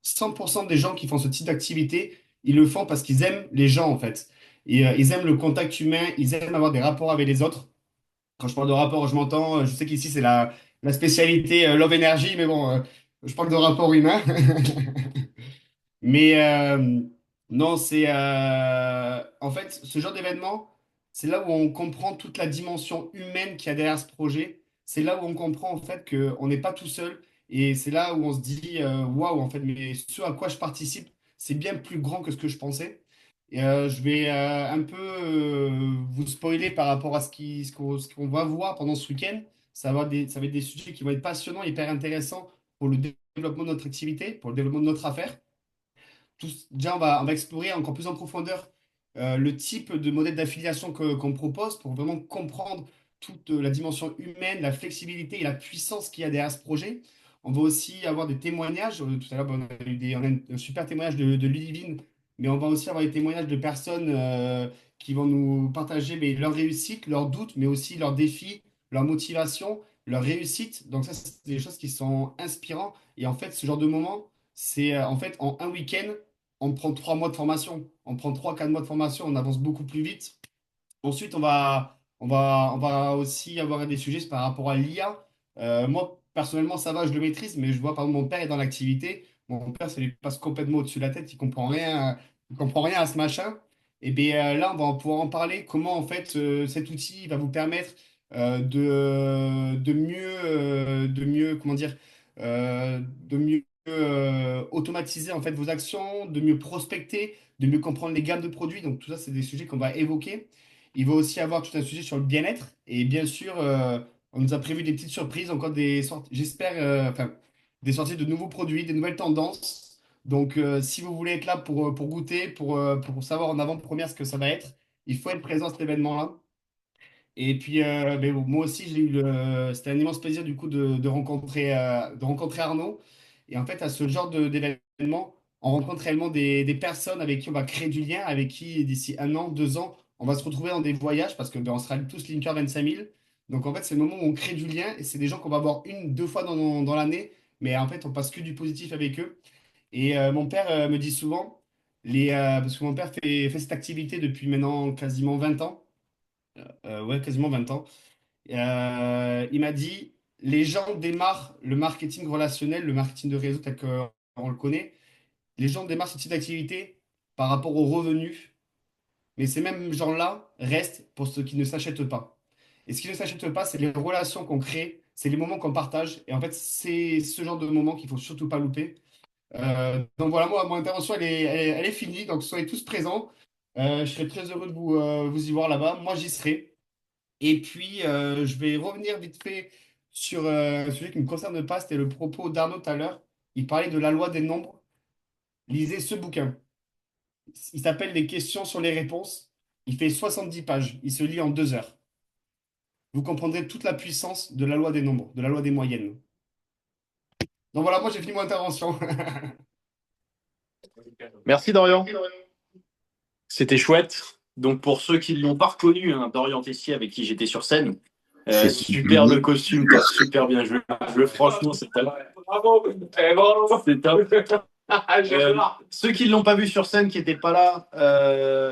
100% des gens qui font ce type d'activité, ils le font parce qu'ils aiment les gens, en fait. Et ils aiment le contact humain, ils aiment avoir des rapports avec les autres. Quand je parle de rapport, je m'entends, je sais qu'ici, c'est la spécialité Love Energy, mais bon, je parle de rapport humain. Mais non, en fait, ce genre d'événement, c'est là où on comprend toute la dimension humaine qu'il y a derrière ce projet. C'est là où on comprend en fait qu'on n'est pas tout seul. Et c'est là où on se dit, waouh, en fait, mais ce à quoi je participe, c'est bien plus grand que ce que je pensais. Et je vais un peu vous spoiler par rapport à ce qu'on va voir pendant ce week-end. Ça va être des sujets qui vont être passionnants, hyper intéressants pour le développement de notre activité, pour le développement de notre affaire. Déjà, on va explorer encore plus en profondeur le type de modèle d'affiliation qu'on propose pour vraiment comprendre toute la dimension humaine, la flexibilité et la puissance qu'il y a derrière ce projet. On va aussi avoir des témoignages. Tout à l'heure, on a un super témoignage de Ludivine, mais on va aussi avoir des témoignages de personnes qui vont nous partager leurs réussites, leurs doutes, mais aussi leurs défis, leur motivation, leur réussite. Donc ça, c'est des choses qui sont inspirantes. Et en fait, ce genre de moment, c'est en fait en un week-end, on prend 3 mois de formation, on prend 3, 4 mois de formation, on avance beaucoup plus vite. Ensuite, on va aussi avoir des sujets par rapport à l'IA. Moi, personnellement, ça va, je le maîtrise, mais je vois par exemple mon père est dans l'activité. Mon père, ça lui passe complètement au-dessus de la tête, il comprend rien à ce machin. Et bien là, on va pouvoir en parler, comment en fait cet outil va vous permettre de mieux, comment dire, de mieux automatiser en fait vos actions, de mieux prospecter, de mieux comprendre les gammes de produits. Donc tout ça, c'est des sujets qu'on va évoquer. Il va aussi avoir tout un sujet sur le bien-être. Et bien sûr, on nous a prévu des petites surprises, encore des sorties, j'espère, enfin, des sorties de nouveaux produits, des nouvelles tendances. Donc, si vous voulez être là pour goûter, pour savoir en avant-première ce que ça va être, il faut être présent à cet événement-là. Et puis, bon, moi aussi, c'était un immense plaisir du coup de rencontrer Arnaud. Et en fait, à ce genre d'événement, on rencontre réellement des personnes avec qui on va créer du lien, avec qui d'ici 1 an, 2 ans, on va se retrouver dans des voyages parce que on sera tous Linker 25 000. Donc en fait, c'est le moment où on crée du lien et c'est des gens qu'on va voir une, deux fois dans l'année, mais en fait, on passe que du positif avec eux. Et mon père me dit souvent, parce que mon père fait cette activité depuis maintenant quasiment 20 ans. Ouais, quasiment 20 ans. Il m'a dit, les gens démarrent le marketing relationnel, le marketing de réseau tel qu'on le connaît. Les gens démarrent ce type d'activité par rapport aux revenus, mais ces mêmes gens-là restent pour ceux qui ne s'achètent pas. Et ce qui ne s'achète pas, c'est les relations qu'on crée, c'est les moments qu'on partage. Et en fait, c'est ce genre de moments qu'il faut surtout pas louper. Donc voilà, moi, mon intervention, elle est finie. Donc soyez tous présents. Je serai très heureux de vous y voir là-bas. Moi, j'y serai. Et puis, je vais revenir vite fait sur un sujet qui ne me concerne pas. C'était le propos d'Arnaud tout à l'heure. Il parlait de la loi des nombres. Lisez ce bouquin. Il s'appelle Les questions sur les réponses. Il fait 70 pages. Il se lit en 2 heures. Vous comprendrez toute la puissance de la loi des nombres, de la loi des moyennes. Donc voilà, moi j'ai fini mon intervention. Merci Dorian. C'était chouette. Donc pour ceux qui ne l'ont pas reconnu, hein, Dorian Tessier avec qui j'étais sur scène, C'est super le costume, t'as super bien joué. Franchement, c'est top. Bravo. Bravo. C'est top. Ceux qui ne l'ont pas vu sur scène, qui n'étaient pas là,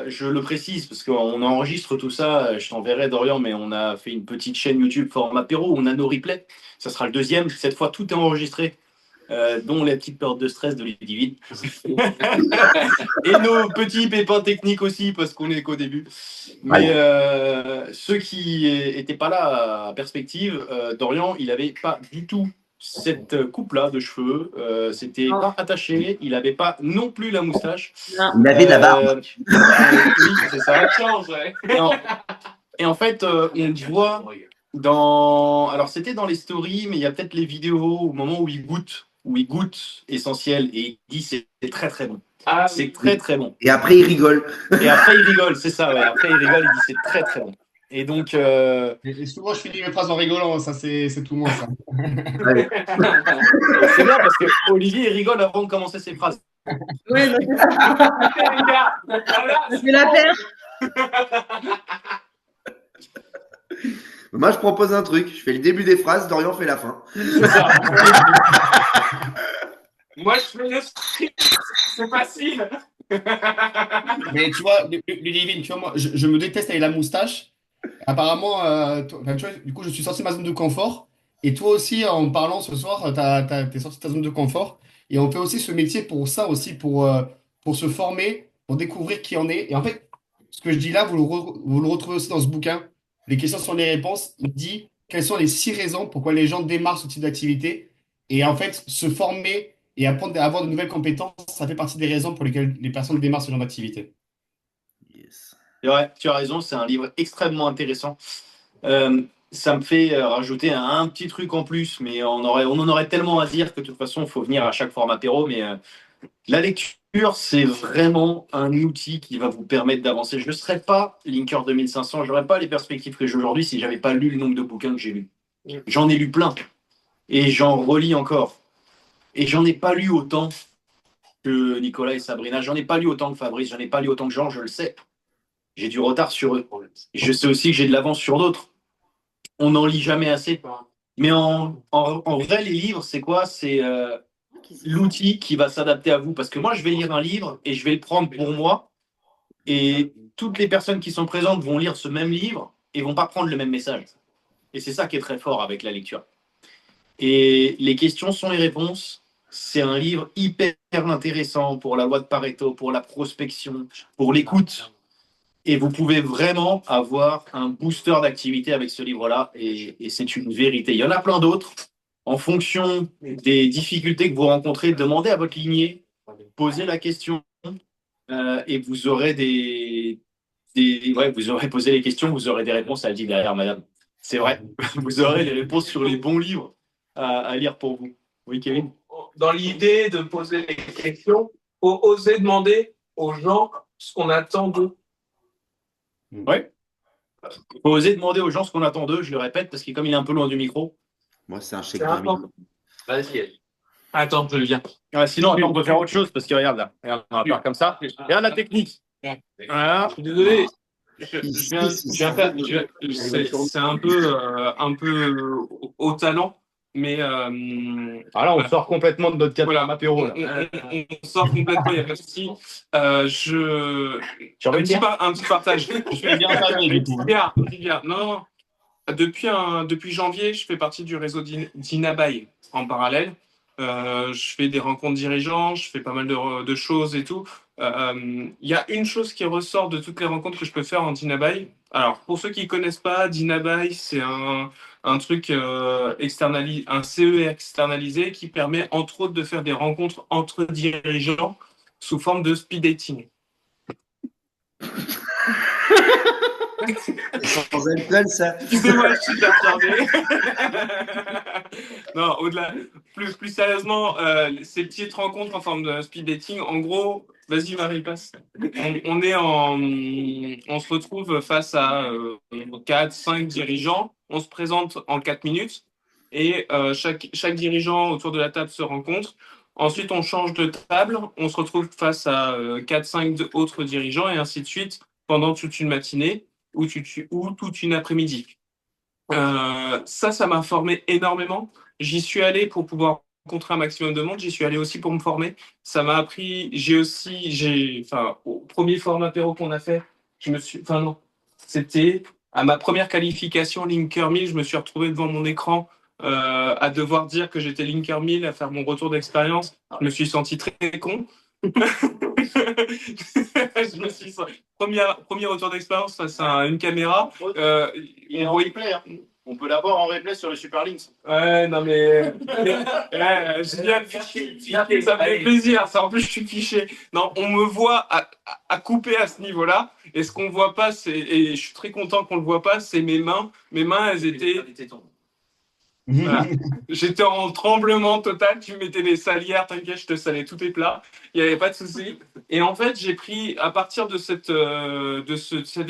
je le précise parce qu'on enregistre tout ça. Je t'enverrai Dorian, mais on a fait une petite chaîne YouTube format apéro où on a nos replays. Ça sera le deuxième. Cette fois, tout est enregistré. Dont les petites périodes de stress de Ludivine. Et nos petits pépins techniques aussi, parce qu'on est qu'au début. Mais ceux qui n'étaient pas là à perspective, Dorian, il n'avait pas du tout cette coupe-là de cheveux. C'était pas attaché. Il n'avait pas non plus la moustache. Il avait de la barbe. Oui, c'est ça. Ça change, ouais. Et en fait, on voit dans. Alors, c'était dans les stories, mais il y a peut-être les vidéos au moment où il goûte Essentiel et il dit c'est très très bon. Ah, C'est très très bon. Et après, il rigole. Et après, il rigole, c'est ça, ouais. Après, il rigole, il dit c'est très très bon. Et donc, Et souvent, je finis mes phrases en rigolant. Ça, c'est tout moi, ça. c'est bien parce que Olivier il rigole avant de commencer ses phrases. Oui, donc c'est ça. les gars. Voilà. Je vais la faire. Moi, je propose un truc. Je fais le début des phrases, Dorian fait la fin. C'est ça. Moi, je fais le script. C'est facile. Mais tu vois, Ludivine, tu vois, moi, je me déteste avec la moustache. Apparemment, enfin, tu vois, du coup, je suis sorti de ma zone de confort. Et toi aussi, en parlant ce soir, t'es sorti de ta zone de confort. Et on fait aussi ce métier pour ça aussi, pour se former, pour découvrir qui on est. Et en fait, ce que je dis là, vous le retrouvez aussi dans ce bouquin. Les questions sont les réponses. Il dit quelles sont les 6 raisons pourquoi les gens démarrent ce type d'activité. Et en fait, se former et apprendre à avoir de nouvelles compétences, ça fait partie des raisons pour lesquelles les personnes démarrent ce genre d'activité. Yes. Et ouais, tu as raison, c'est un livre extrêmement intéressant. Ça me fait rajouter un petit truc en plus, mais on en aurait tellement à dire que de toute façon, il faut venir à chaque format apéro. Mais la lecture, c'est vraiment un outil qui va vous permettre d'avancer. Je ne serais pas Linker 2500, je n'aurais pas les perspectives que j'ai aujourd'hui si je n'avais pas lu le nombre de bouquins que j'ai lus. J'en ai lu plein et j'en relis encore. Et j'en ai pas lu autant que Nicolas et Sabrina, j'en ai pas lu autant que Fabrice, j'en ai pas lu autant que Jean, je le sais. J'ai du retard sur eux. Et je sais aussi que j'ai de l'avance sur d'autres. On n'en lit jamais assez. Mais en vrai, les livres, c'est quoi? C'est l'outil qui va s'adapter à vous. Parce que moi, je vais lire un livre et je vais le prendre pour moi. Et toutes les personnes qui sont présentes vont lire ce même livre et vont pas prendre le même message. Et c'est ça qui est très fort avec la lecture. Et les questions sont les réponses. C'est un livre hyper intéressant pour la loi de Pareto, pour la prospection, pour l'écoute. Et vous pouvez vraiment avoir un booster d'activité avec ce livre-là. Et c'est une vérité. Il y en a plein d'autres. En fonction des difficultés que vous rencontrez, demandez à votre lignée, posez la question et vous aurez vous aurez posé les questions, vous aurez des réponses. Elle dit derrière, madame. C'est vrai. Vous aurez les réponses sur les bons livres à lire pour vous. Oui, Kevin? Dans l'idée de poser les questions, faut oser demander aux gens ce qu'on attend d'eux. Oui. Il faut oser demander aux gens ce qu'on attend d'eux, je le répète, parce que comme il est un peu loin du micro. Moi, c'est un chèque C'est de important. Vas-y. Attends, je viens. Sinon, attends, on peut faire autre chose, parce que regarde là. Regarde, on va faire comme ça. Regarde la technique. Voilà. Je suis désolé. C'est un peu au talent, mais Ah là, on voilà. sort complètement de notre cadre Voilà. apéro. Là. On sort complètement, il n'y a pas de souci. Tu as envie de dire Un petit partage. Je vais bien parler, du coup. Regarde, non. Depuis janvier, je fais partie du réseau d'Inabai en parallèle. Je fais des rencontres dirigeants, je fais pas mal de choses et tout. Il y a une chose qui ressort de toutes les rencontres que je peux faire en Dinabai. Alors, pour ceux qui ne connaissent pas, Dinabai, c'est un truc un CE externalisé qui permet entre autres de faire des rencontres entre dirigeants sous forme de speed dating. Sans alcool, ça. Excusez-moi, je suis perturbé. Non, au-delà, plus sérieusement, ces petites rencontres en forme de speed dating, en gros, vas-y Marie, passe. On se retrouve face à 4, 5 dirigeants, on se présente en 4 minutes et chaque dirigeant autour de la table se rencontre. Ensuite, on change de table, on se retrouve face à 4, 5 autres dirigeants et ainsi de suite pendant toute une matinée ou toute une après-midi. Ça m'a formé énormément. J'y suis allé pour pouvoir rencontrer un maximum de monde. J'y suis allé aussi pour me former. Ça m'a appris. Au premier format apéro qu'on a fait, c'était à ma première qualification Linker 1000. Je me suis retrouvé devant mon écran à devoir dire que j'étais Linker 1000, à faire mon retour d'expérience. Je me suis senti très con. Je me suis premier retour d'expérience face à une caméra. Et en replay, hein. On peut l'avoir en replay sur le Super Links. Ouais, non mais je viens de ficher, ça me fait plaisir. Ça, en plus, je suis fiché. Non, on me voit à couper à ce niveau-là. Et ce qu'on voit pas, et je suis très content qu'on le voit pas, c'est mes mains. Mes mains, elles étaient. Voilà. J'étais en tremblement total, tu mettais des salières, t'inquiète, je te salais tous tes plats, il n'y avait pas de souci. Et en fait, j'ai pris, à partir de cette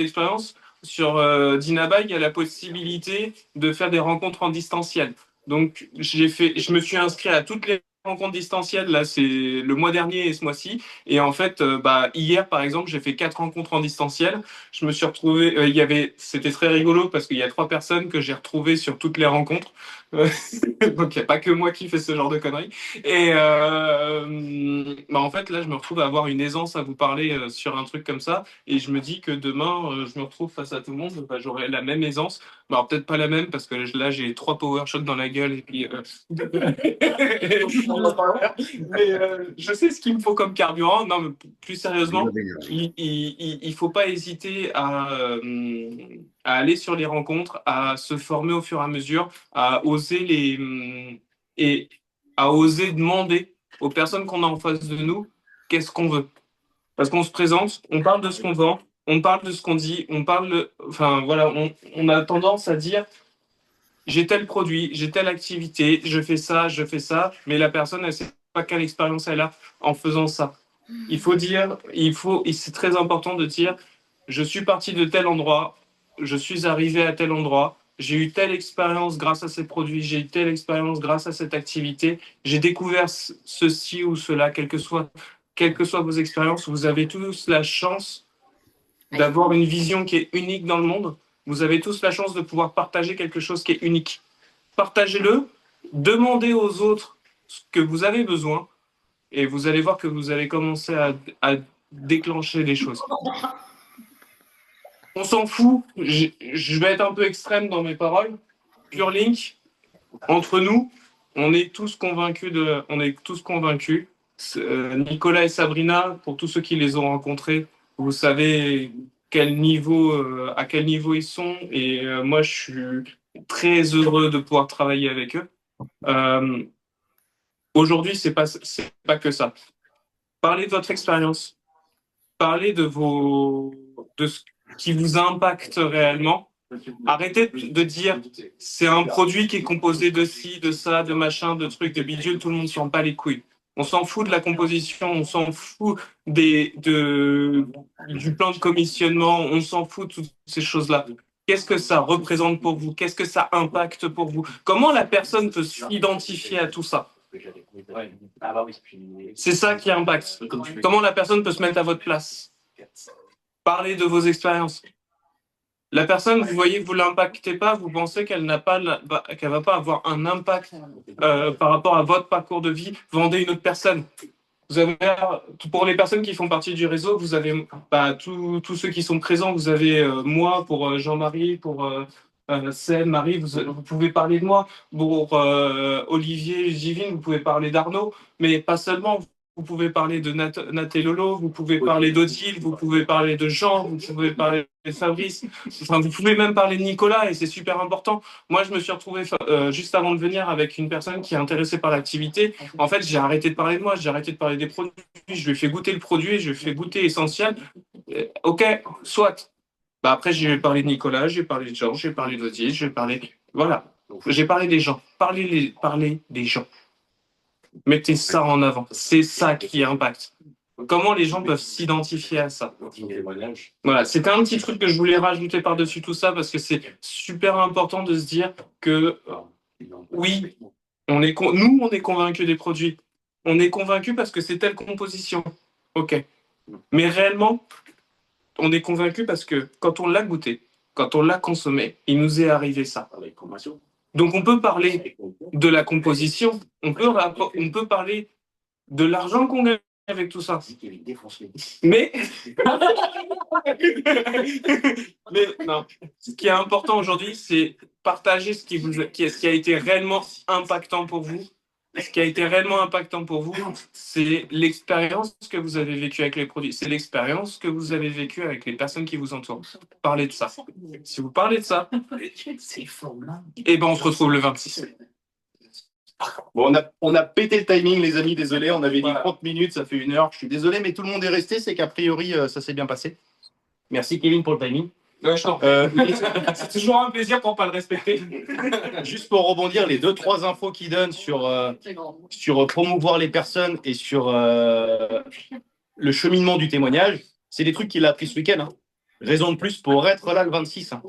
expérience, sur Dinabai, il y a la possibilité de faire des rencontres en distanciel. Donc, je me suis inscrit à toutes les rencontres distancielles, là, c'est le mois dernier et ce mois-ci. Et en fait, hier, par exemple, j'ai fait 4 rencontres en distanciel. Je me suis retrouvé, c'était très rigolo parce qu'il y a 3 personnes que j'ai retrouvées sur toutes les rencontres. Donc, il n'y a pas que moi qui fais ce genre de conneries. Et en fait, là, je me retrouve à avoir une aisance à vous parler sur un truc comme ça. Et je me dis que demain, je me retrouve face à tout le monde, j'aurai la même aisance. Alors, peut-être pas la même parce que là, j'ai 3 power shots dans la gueule. Et puis, mais je sais ce qu'il me faut comme carburant. Non, mais plus sérieusement, il faut pas hésiter à aller sur les rencontres, à se former au fur et à mesure, à oser à oser demander aux personnes qu'on a en face de nous qu'est-ce qu'on veut. Parce qu'on se présente, on parle de ce qu'on vend, on parle de ce qu'on dit, on a tendance à dire j'ai tel produit, j'ai telle activité, je fais ça, mais la personne, elle ne sait pas quelle expérience elle a en faisant ça. C'est très important de dire, je suis parti de tel endroit, je suis arrivé à tel endroit, j'ai eu telle expérience grâce à ces produits, j'ai eu telle expérience grâce à cette activité, j'ai découvert ceci ou cela, quelles que soient vos expériences, vous avez tous la chance d'avoir une vision qui est unique dans le monde. Vous avez tous la chance de pouvoir partager quelque chose qui est unique. Partagez-le, demandez aux autres ce que vous avez besoin et vous allez voir que vous allez commencer à déclencher des choses. On s'en fout, je vais être un peu extrême dans mes paroles. Pure Link, entre nous, on est tous convaincus. Nicolas et Sabrina, pour tous ceux qui les ont rencontrés, vous savez à quel niveau ils sont et moi je suis très heureux de pouvoir travailler avec eux. Aujourd'hui, c'est pas que ça. Parlez de votre expérience, parlez de ce qui vous impacte réellement. Arrêtez de dire c'est un produit qui est composé de ci, de ça, de machin, de trucs, de bidule, tout le monde s'en bat les couilles. On s'en fout de la composition, on s'en fout du plan de commissionnement, on s'en fout de toutes ces choses-là. Qu'est-ce que ça représente pour vous? Qu'est-ce que ça impacte pour vous? Comment la personne peut s'identifier à tout ça? C'est ça qui impacte. Comment la personne peut se mettre à votre place? Parlez de vos expériences. La personne, vous voyez que vous l'impactez pas, vous pensez qu'elle n'a pas, qu'elle va pas avoir un impact par rapport à votre parcours de vie. Vendez une autre personne. Vous avez, pour les personnes qui font partie du réseau, vous avez tous ceux qui sont présents. Vous avez moi pour Jean-Marie, pour Seb, Marie, vous pouvez parler de moi. Pour Olivier, Givine, vous pouvez parler d'Arnaud, mais pas seulement. Vous pouvez parler de Nat et Lolo, vous pouvez parler d'Odile, vous pouvez parler de Jean, vous pouvez parler de Fabrice, enfin, vous pouvez même parler de Nicolas, et c'est super important. Moi, je me suis retrouvé juste avant de venir avec une personne qui est intéressée par l'activité. En fait, j'ai arrêté de parler de moi, j'ai arrêté de parler des produits, je lui ai fait goûter le produit, je lui ai fait goûter Essentiel. Ok, soit. Bah, après, j'ai parlé de Nicolas, j'ai parlé de Jean, j'ai parlé d'Odile, j'ai parlé... Voilà, j'ai parlé des gens. Parlez des gens. Mettez ça en avant. C'est ça qui impacte. Comment les gens peuvent s'identifier à ça. Voilà, c'était un petit truc que je voulais rajouter par-dessus tout ça parce que c'est super important de se dire que oui, nous, on est convaincus des produits. On est convaincus parce que c'est telle composition. Ok. Mais réellement, on est convaincus parce que quand on l'a goûté, quand on l'a consommé, il nous est arrivé ça. Donc on peut parler de la composition, on peut parler de l'argent qu'on gagne avec tout ça. Mais non, ce qui est important aujourd'hui, c'est partager ce qui a été réellement impactant pour vous. Ce qui a été réellement impactant pour vous, c'est l'expérience que vous avez vécue avec les produits. C'est l'expérience que vous avez vécue avec les personnes qui vous entourent. Parlez de ça. Si vous parlez de ça, et ben on se retrouve le 26. Bon, on a pété le timing, les amis, désolé, on avait dit 30 minutes, ça fait 1 heure. Je suis désolé, mais tout le monde est resté, c'est qu'a priori, ça s'est bien passé. Merci Kevin pour le timing. Ouais, c'est toujours un plaisir pour ne pas le respecter. Juste pour rebondir, les 2-3 infos qu'il donne sur promouvoir les personnes et sur le cheminement du témoignage, c'est des trucs qu'il a appris ce week-end. Hein. Raison de plus pour être là le 26. Hein.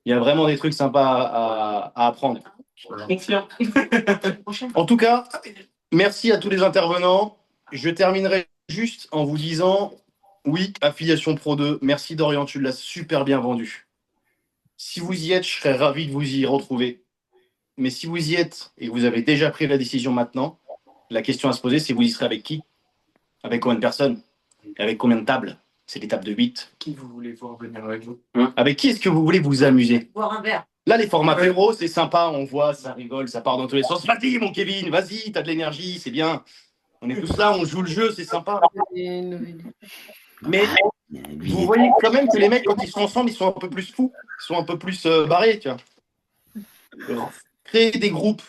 Il y a vraiment des trucs sympas à apprendre. Confirme. En tout cas, merci à tous les intervenants. Je terminerai juste en vous disant, oui, affiliation Pro 2. Merci Dorian, tu l'as super bien vendu. Si vous y êtes, je serais ravi de vous y retrouver. Mais si vous y êtes et que vous avez déjà pris la décision maintenant, la question à se poser, c'est vous y serez avec qui? Avec combien de personnes? Et avec combien de tables? C'est l'étape de 8. Qui vous voulez voir venir avec vous? Avec qui est-ce que vous voulez vous amuser? Boire un verre. Là, les formats apéro, c'est sympa, on voit, ça rigole, ça part dans tous les sens. Vas-y, mon Kevin, vas-y, t'as de l'énergie, c'est bien. On est tous là, on joue le jeu, c'est sympa. Mais vous voyez quand même que les mecs, quand ils sont ensemble, ils sont un peu plus fous, ils sont un peu plus barrés, tu vois. Créez des groupes,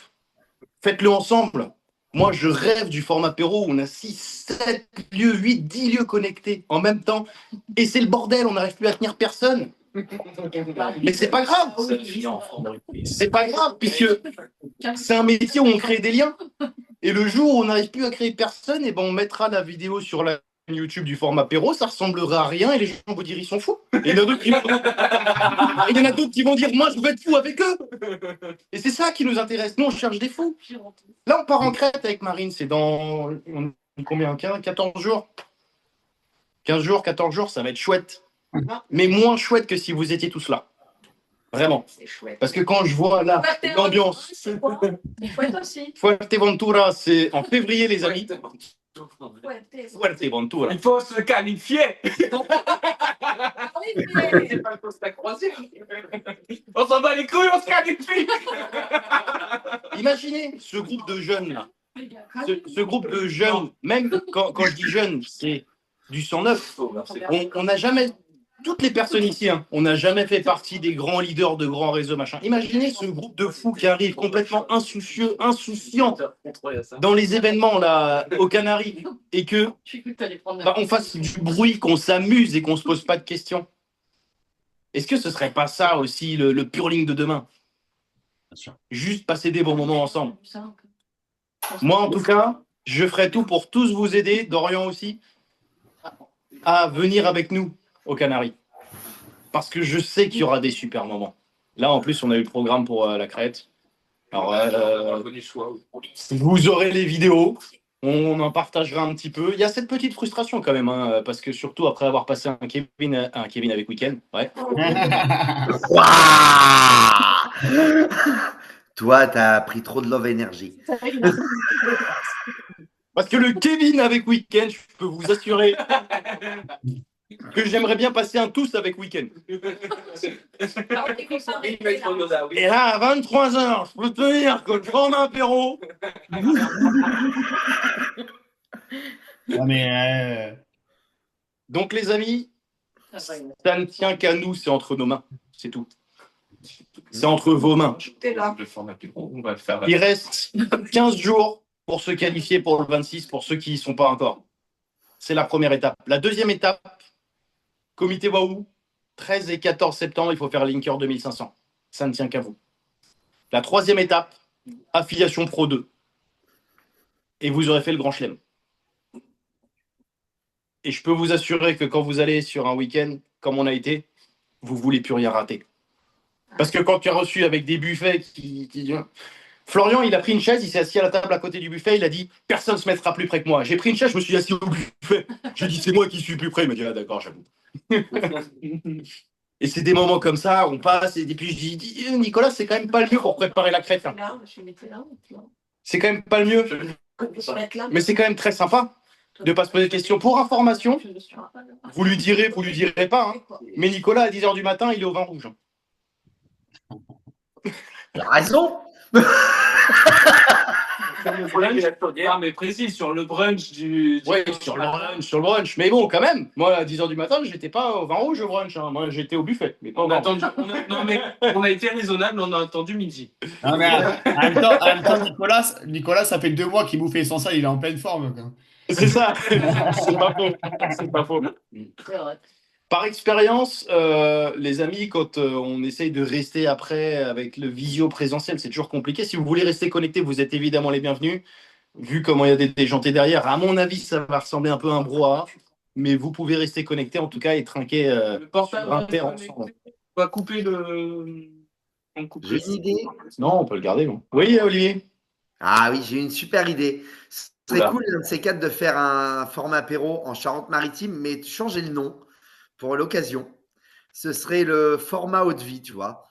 faites-le ensemble. Moi, je rêve du format apéro où on a 6, 7 lieux, 8, 10 lieux connectés en même temps. Et c'est le bordel, on n'arrive plus à tenir personne. Mais c'est pas grave. C'est pas grave, puisque c'est un métier où on crée des liens. Et le jour où on n'arrive plus à créer personne, et ben on mettra la vidéo sur la chaîne YouTube du format apéro, ça ressemblera à rien et les gens vont dire ils sont fous. Et il y en a d'autres qui vont dire moi je veux être fou avec eux. Et c'est ça qui nous intéresse. Nous on cherche des fous. Là on part en Crète avec Marine, c'est dans combien, 14 jours 15 jours, 14 jours, ça va être chouette. Mais moins chouette que si vous étiez tous là. Vraiment. Parce que quand je vois là l'ambiance. Fuerteventura, c'est en février, les amis. Fuerteventura. Il faut se qualifier. On s'en bat les couilles, on se qualifie. Imaginez ce groupe de jeunes là. Ce groupe de jeunes, même quand je dis jeunes, c'est du 109. On n'a jamais. Toutes les personnes ici, hein, on n'a jamais fait partie des grands leaders de grands réseaux, machin. Imaginez ce groupe de fous qui arrive complètement insouciant dans les événements là aux Canaries et que on fasse du bruit, qu'on s'amuse et qu'on se pose pas de questions. Est-ce que ce serait pas ça aussi le purling de demain? Juste passer des bons moments ensemble. Moi, en tout cas, je ferai tout pour tous vous aider, Dorian aussi, à venir avec nous aux Canaries. Parce que je sais qu'il y aura des super moments. Là, en plus, on a eu le programme pour la Crète. Alors, vous aurez les vidéos. On en partagera un petit peu. Il y a cette petite frustration quand même, hein, parce que surtout après avoir passé un Kevin avec Week-end, ouais. Waouh. Toi, t'as pris trop de love énergie. Parce que le Kevin avec Week-end, je peux vous assurer que j'aimerais bien passer un tous avec Week-end. Et là, à 23h, je peux te dire que je prends un apéro. Non, mais Donc, les amis, ça ne tient qu'à nous, c'est entre nos mains. C'est tout. C'est entre vos mains. T'es là. On va le faire. Il reste 15 jours pour se qualifier pour le 26, pour ceux qui n'y sont pas encore. C'est la première étape. La deuxième étape, comité Wahoo, 13 et 14 septembre, il faut faire Linker 2500. Ça ne tient qu'à vous. La troisième étape, affiliation Pro 2. Et vous aurez fait le grand chelem. Et je peux vous assurer que quand vous allez sur un week-end, comme on a été, vous ne voulez plus rien rater. Parce que quand tu as reçu avec des buffets Florian, il a pris une chaise, il s'est assis à la table à côté du buffet, il a dit « Personne ne se mettra plus près que moi ». J'ai pris une chaise, je me suis assis au buffet. J'ai dit « C'est moi qui suis plus près ». Il m'a dit « Ah d'accord, j'avoue ». Et c'est des moments comme ça, on passe, et puis je dis « Nicolas, c'est quand même pas le mieux pour préparer la crête. Hein. C'est quand même pas le mieux. Mais c'est quand même très sympa de ne pas se poser de questions. Pour information, vous lui direz pas. Hein. Mais Nicolas, à 10h du matin, il est au vin rouge. T'as raison. Ah, mais précis, sur le brunch du Ouais, sur le brunch. Mais bon, quand même, moi, à 10h du matin, je n'étais pas au vin rouge au brunch. Hein. Moi, j'étais au buffet. Mais pas au vin rouge. Non, mais on a été raisonnable, on a attendu midi. non, mais en même temps, Nicolas, ça fait 2 mois qu'il bouffe essentiel, il est en pleine forme, quoi. C'est ça. C'est pas faux. C'est pas faux. Par expérience, les amis, quand on essaye de rester après avec le visio présentiel, c'est toujours compliqué. Si vous voulez rester connecté, vous êtes évidemment les bienvenus. Vu comment il y a des jantés derrière, à mon avis, ça va ressembler un peu à un brouhaha. Mais vous pouvez rester connecté, en tout cas, et trinquer Le portable sur Inter ensemble. on va couper le. J'ai une idée. Non, on peut le garder. Bon. Oui, Olivier. Ah oui, j'ai une super idée. Ce serait Oula. cool, l'un de ces quatre, de faire un format apéro en Charente-Maritime, mais de changer le nom pour l'occasion. Ce serait le format eau de vie, tu vois.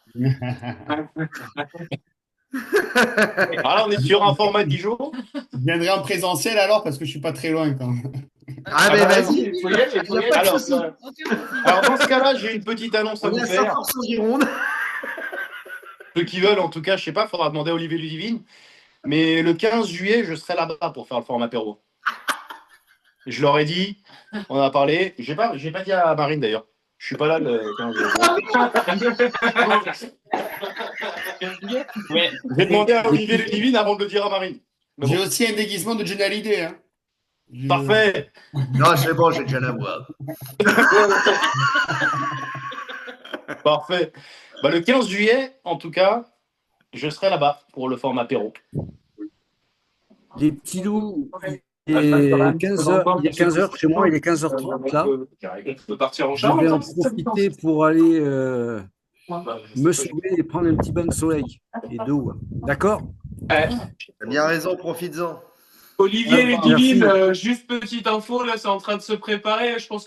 Alors là, on est sur un format 10 jours. Je viendrai en présentiel alors parce que je suis pas très loin quand même. Ah ben vas-y. Faut y aller, faut y aller. Pas de Alors, souci. alors, dans ce cas-là, j'ai une petite annonce à On vous est à faire. 100% Gironde. Ceux qui veulent, en tout cas, je sais pas, il faudra demander à Olivier Ludivine. Mais le 15 juillet, je serai là-bas pour faire le format apéro. Je leur ai dit, on a parlé. J'ai pas dit à Marine d'ailleurs. Je suis pas là le 15 juillet. Ouais. J'ai demandé à Olivier Ludivine avant de le dire à Marine. Mais J'ai bon, aussi un déguisement de Johnny Hallyday. Hein. parfait. Non, c'est bon, j'ai déjà la voix. Parfait. Bah, le 15 juillet, en tout cas, je serai là-bas pour le format apéro. Les petits loups, il est 15h chez moi, il est 15h30 là. On peut partir en Je Charente. vais en profiter pour aller me sauver et prendre un petit bain de soleil et d'eau. D'accord? T'as bien raison, profites-en. Olivier Merci. Ludivine, juste petite info, là, c'est en train de se préparer. Je pense que